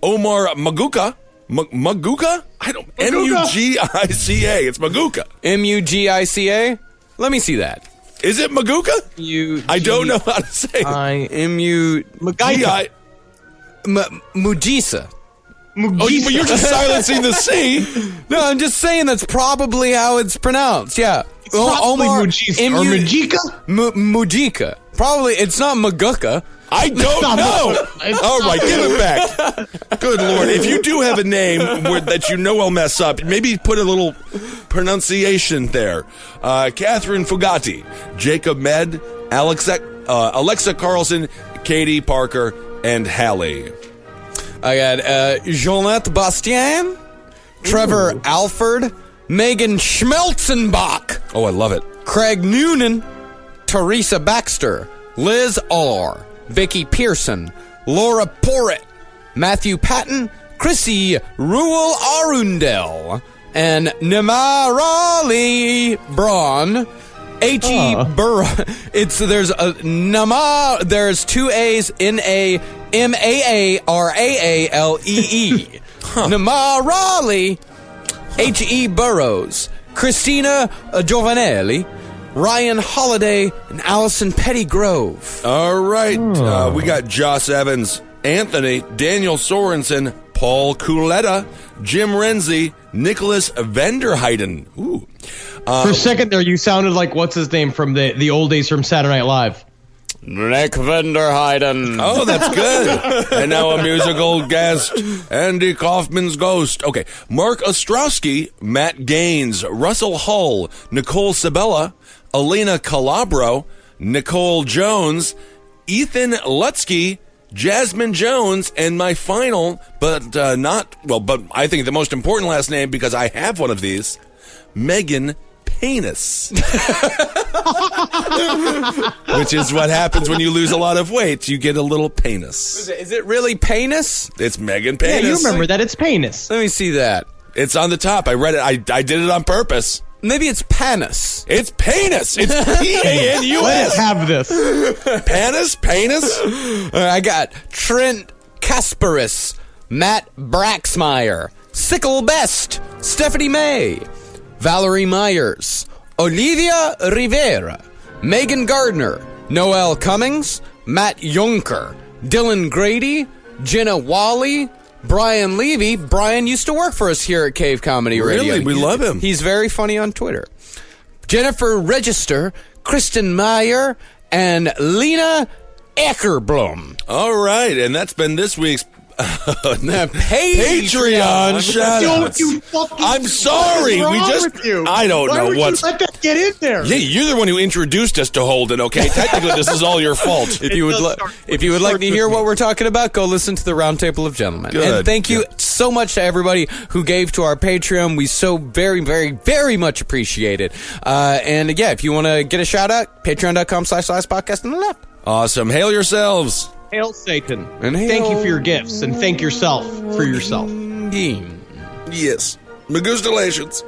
Omar Maguka. Maguka? I don't. Mugica. It's Maguka. Mugica? Let me see that. Is it Maguka? I don't know how to say it. Mugisa. Mugisa. Oh, but you're just silencing the C. No, I'm just saying that's probably how it's pronounced. Yeah. It's probably Mugisa or Mujica? Mujica. Probably. It's not Maguka. I don't know. All right, give it back. Good Lord. If you do have a name that you know I'll mess up, maybe put a little pronunciation there. Catherine Fugati, Jacob Med, Alexa Carlson, Katie Parker, and Hallie. I got Jeanette Bastien, Trevor Alford, Megan Schmelzenbach. Oh, I love it. Craig Noonan, Teresa Baxter, Liz R., Vicky Pearson, Laura Porritt, Matthew Patton, Chrissy Ruel Arundel, and Namarali Braun, H.E. Burrow. There's 2 A's in a Maaraalee. Namarali, H.E. Burrows, Christina Giovanelli, Ryan Holiday, and Allison Pettygrove. All right. We got Joss Evans, Anthony, Daniel Sorensen, Paul Culetta, Jim Renzi, Nicholas Vanderheiden. Ooh. For a second there, you sounded like what's his name from the old days from Saturday Night Live. Nick Vanderheiden. Oh, that's good. And now a musical guest, Andy Kaufman's ghost. Okay, Mark Ostrowski, Matt Gaines, Russell Hull, Nicole Sabella, Elena Calabro, Nicole Jones, Ethan Lutsky, Jasmine Jones, and my final, but I think the most important last name because I have one of these, Megan Penis. Which is what happens when you lose a lot of weight. You get a little penis. Is it really penis? It's Megan Penis. Yeah, you remember that. It's penis. Let me see that. It's on the top. I read it. I did it on purpose. Maybe it's panis. It's penis. It's P-A-N-U-S. Let's have this. Penis? I got Trent Kasparis, Matt Braxmeyer, Sickle Best, Stephanie May, Valerie Myers, Olivia Rivera, Megan Gardner, Noel Cummings, Matt Junker, Dylan Grady, Jenna Wally, Brian Levy. Brian used to work for us here at Cave Comedy Radio. Really? We love him. He's very funny on Twitter. Jennifer Register, Kristen Meyer, and Lena Eckerblom. All right, and that's been this week's Patreon shout out. I'm sorry. I don't know what's. Let that get in there. Yeah, you're the one who introduced us to Holden. Okay, technically this is all your fault. If you would like to hear what we're talking about, go listen to the Roundtable of Gentlemen. Good. And thank you so much to everybody who gave to our Patreon. We so very, very, very much appreciate it. And yeah, if you want to get a shout out, patreon.com/lastpodcast on the left. Awesome. Hail yourselves. Hail Satan. And thank you for your gifts, and thank yourself for yourself. Yes. Magustalations.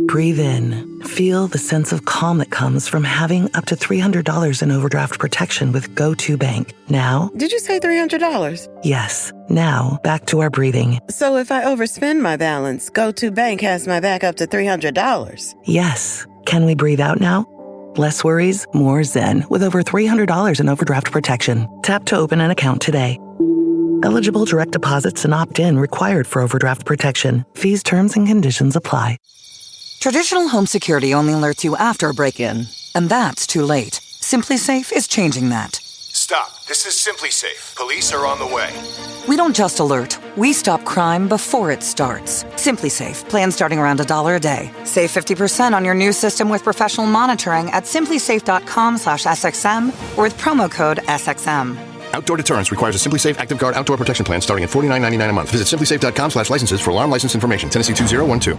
Breathe in. Feel the sense of calm that comes from having up to $300 in overdraft protection with GoTo Bank. Now, Did you say $300? yes. Now, back to our breathing. So if I overspend my balance, GoTo Bank has my back up to $300. Yes. Can we breathe out now? Less worries, more zen, with over $300 in overdraft protection. Tap to open an account today. Eligible direct deposits and opt-in required for overdraft protection. Fees, terms, and conditions apply. Traditional home security only alerts you after a break-in, and that's too late. Simply Safe is changing that. Stop. This is Simply Safe. Police are on the way. We don't just alert, we stop crime before it starts. Simply Safe, plan starting around $1 a day. Save 50% on your new system with professional monitoring at simplysafe.com/SXM or with promo code SXM. Outdoor deterrence requires a Simply Safe Active Guard outdoor protection plan starting at $49.99 a month. Visit simplysafe.com/licenses for alarm license information. Tennessee 2012.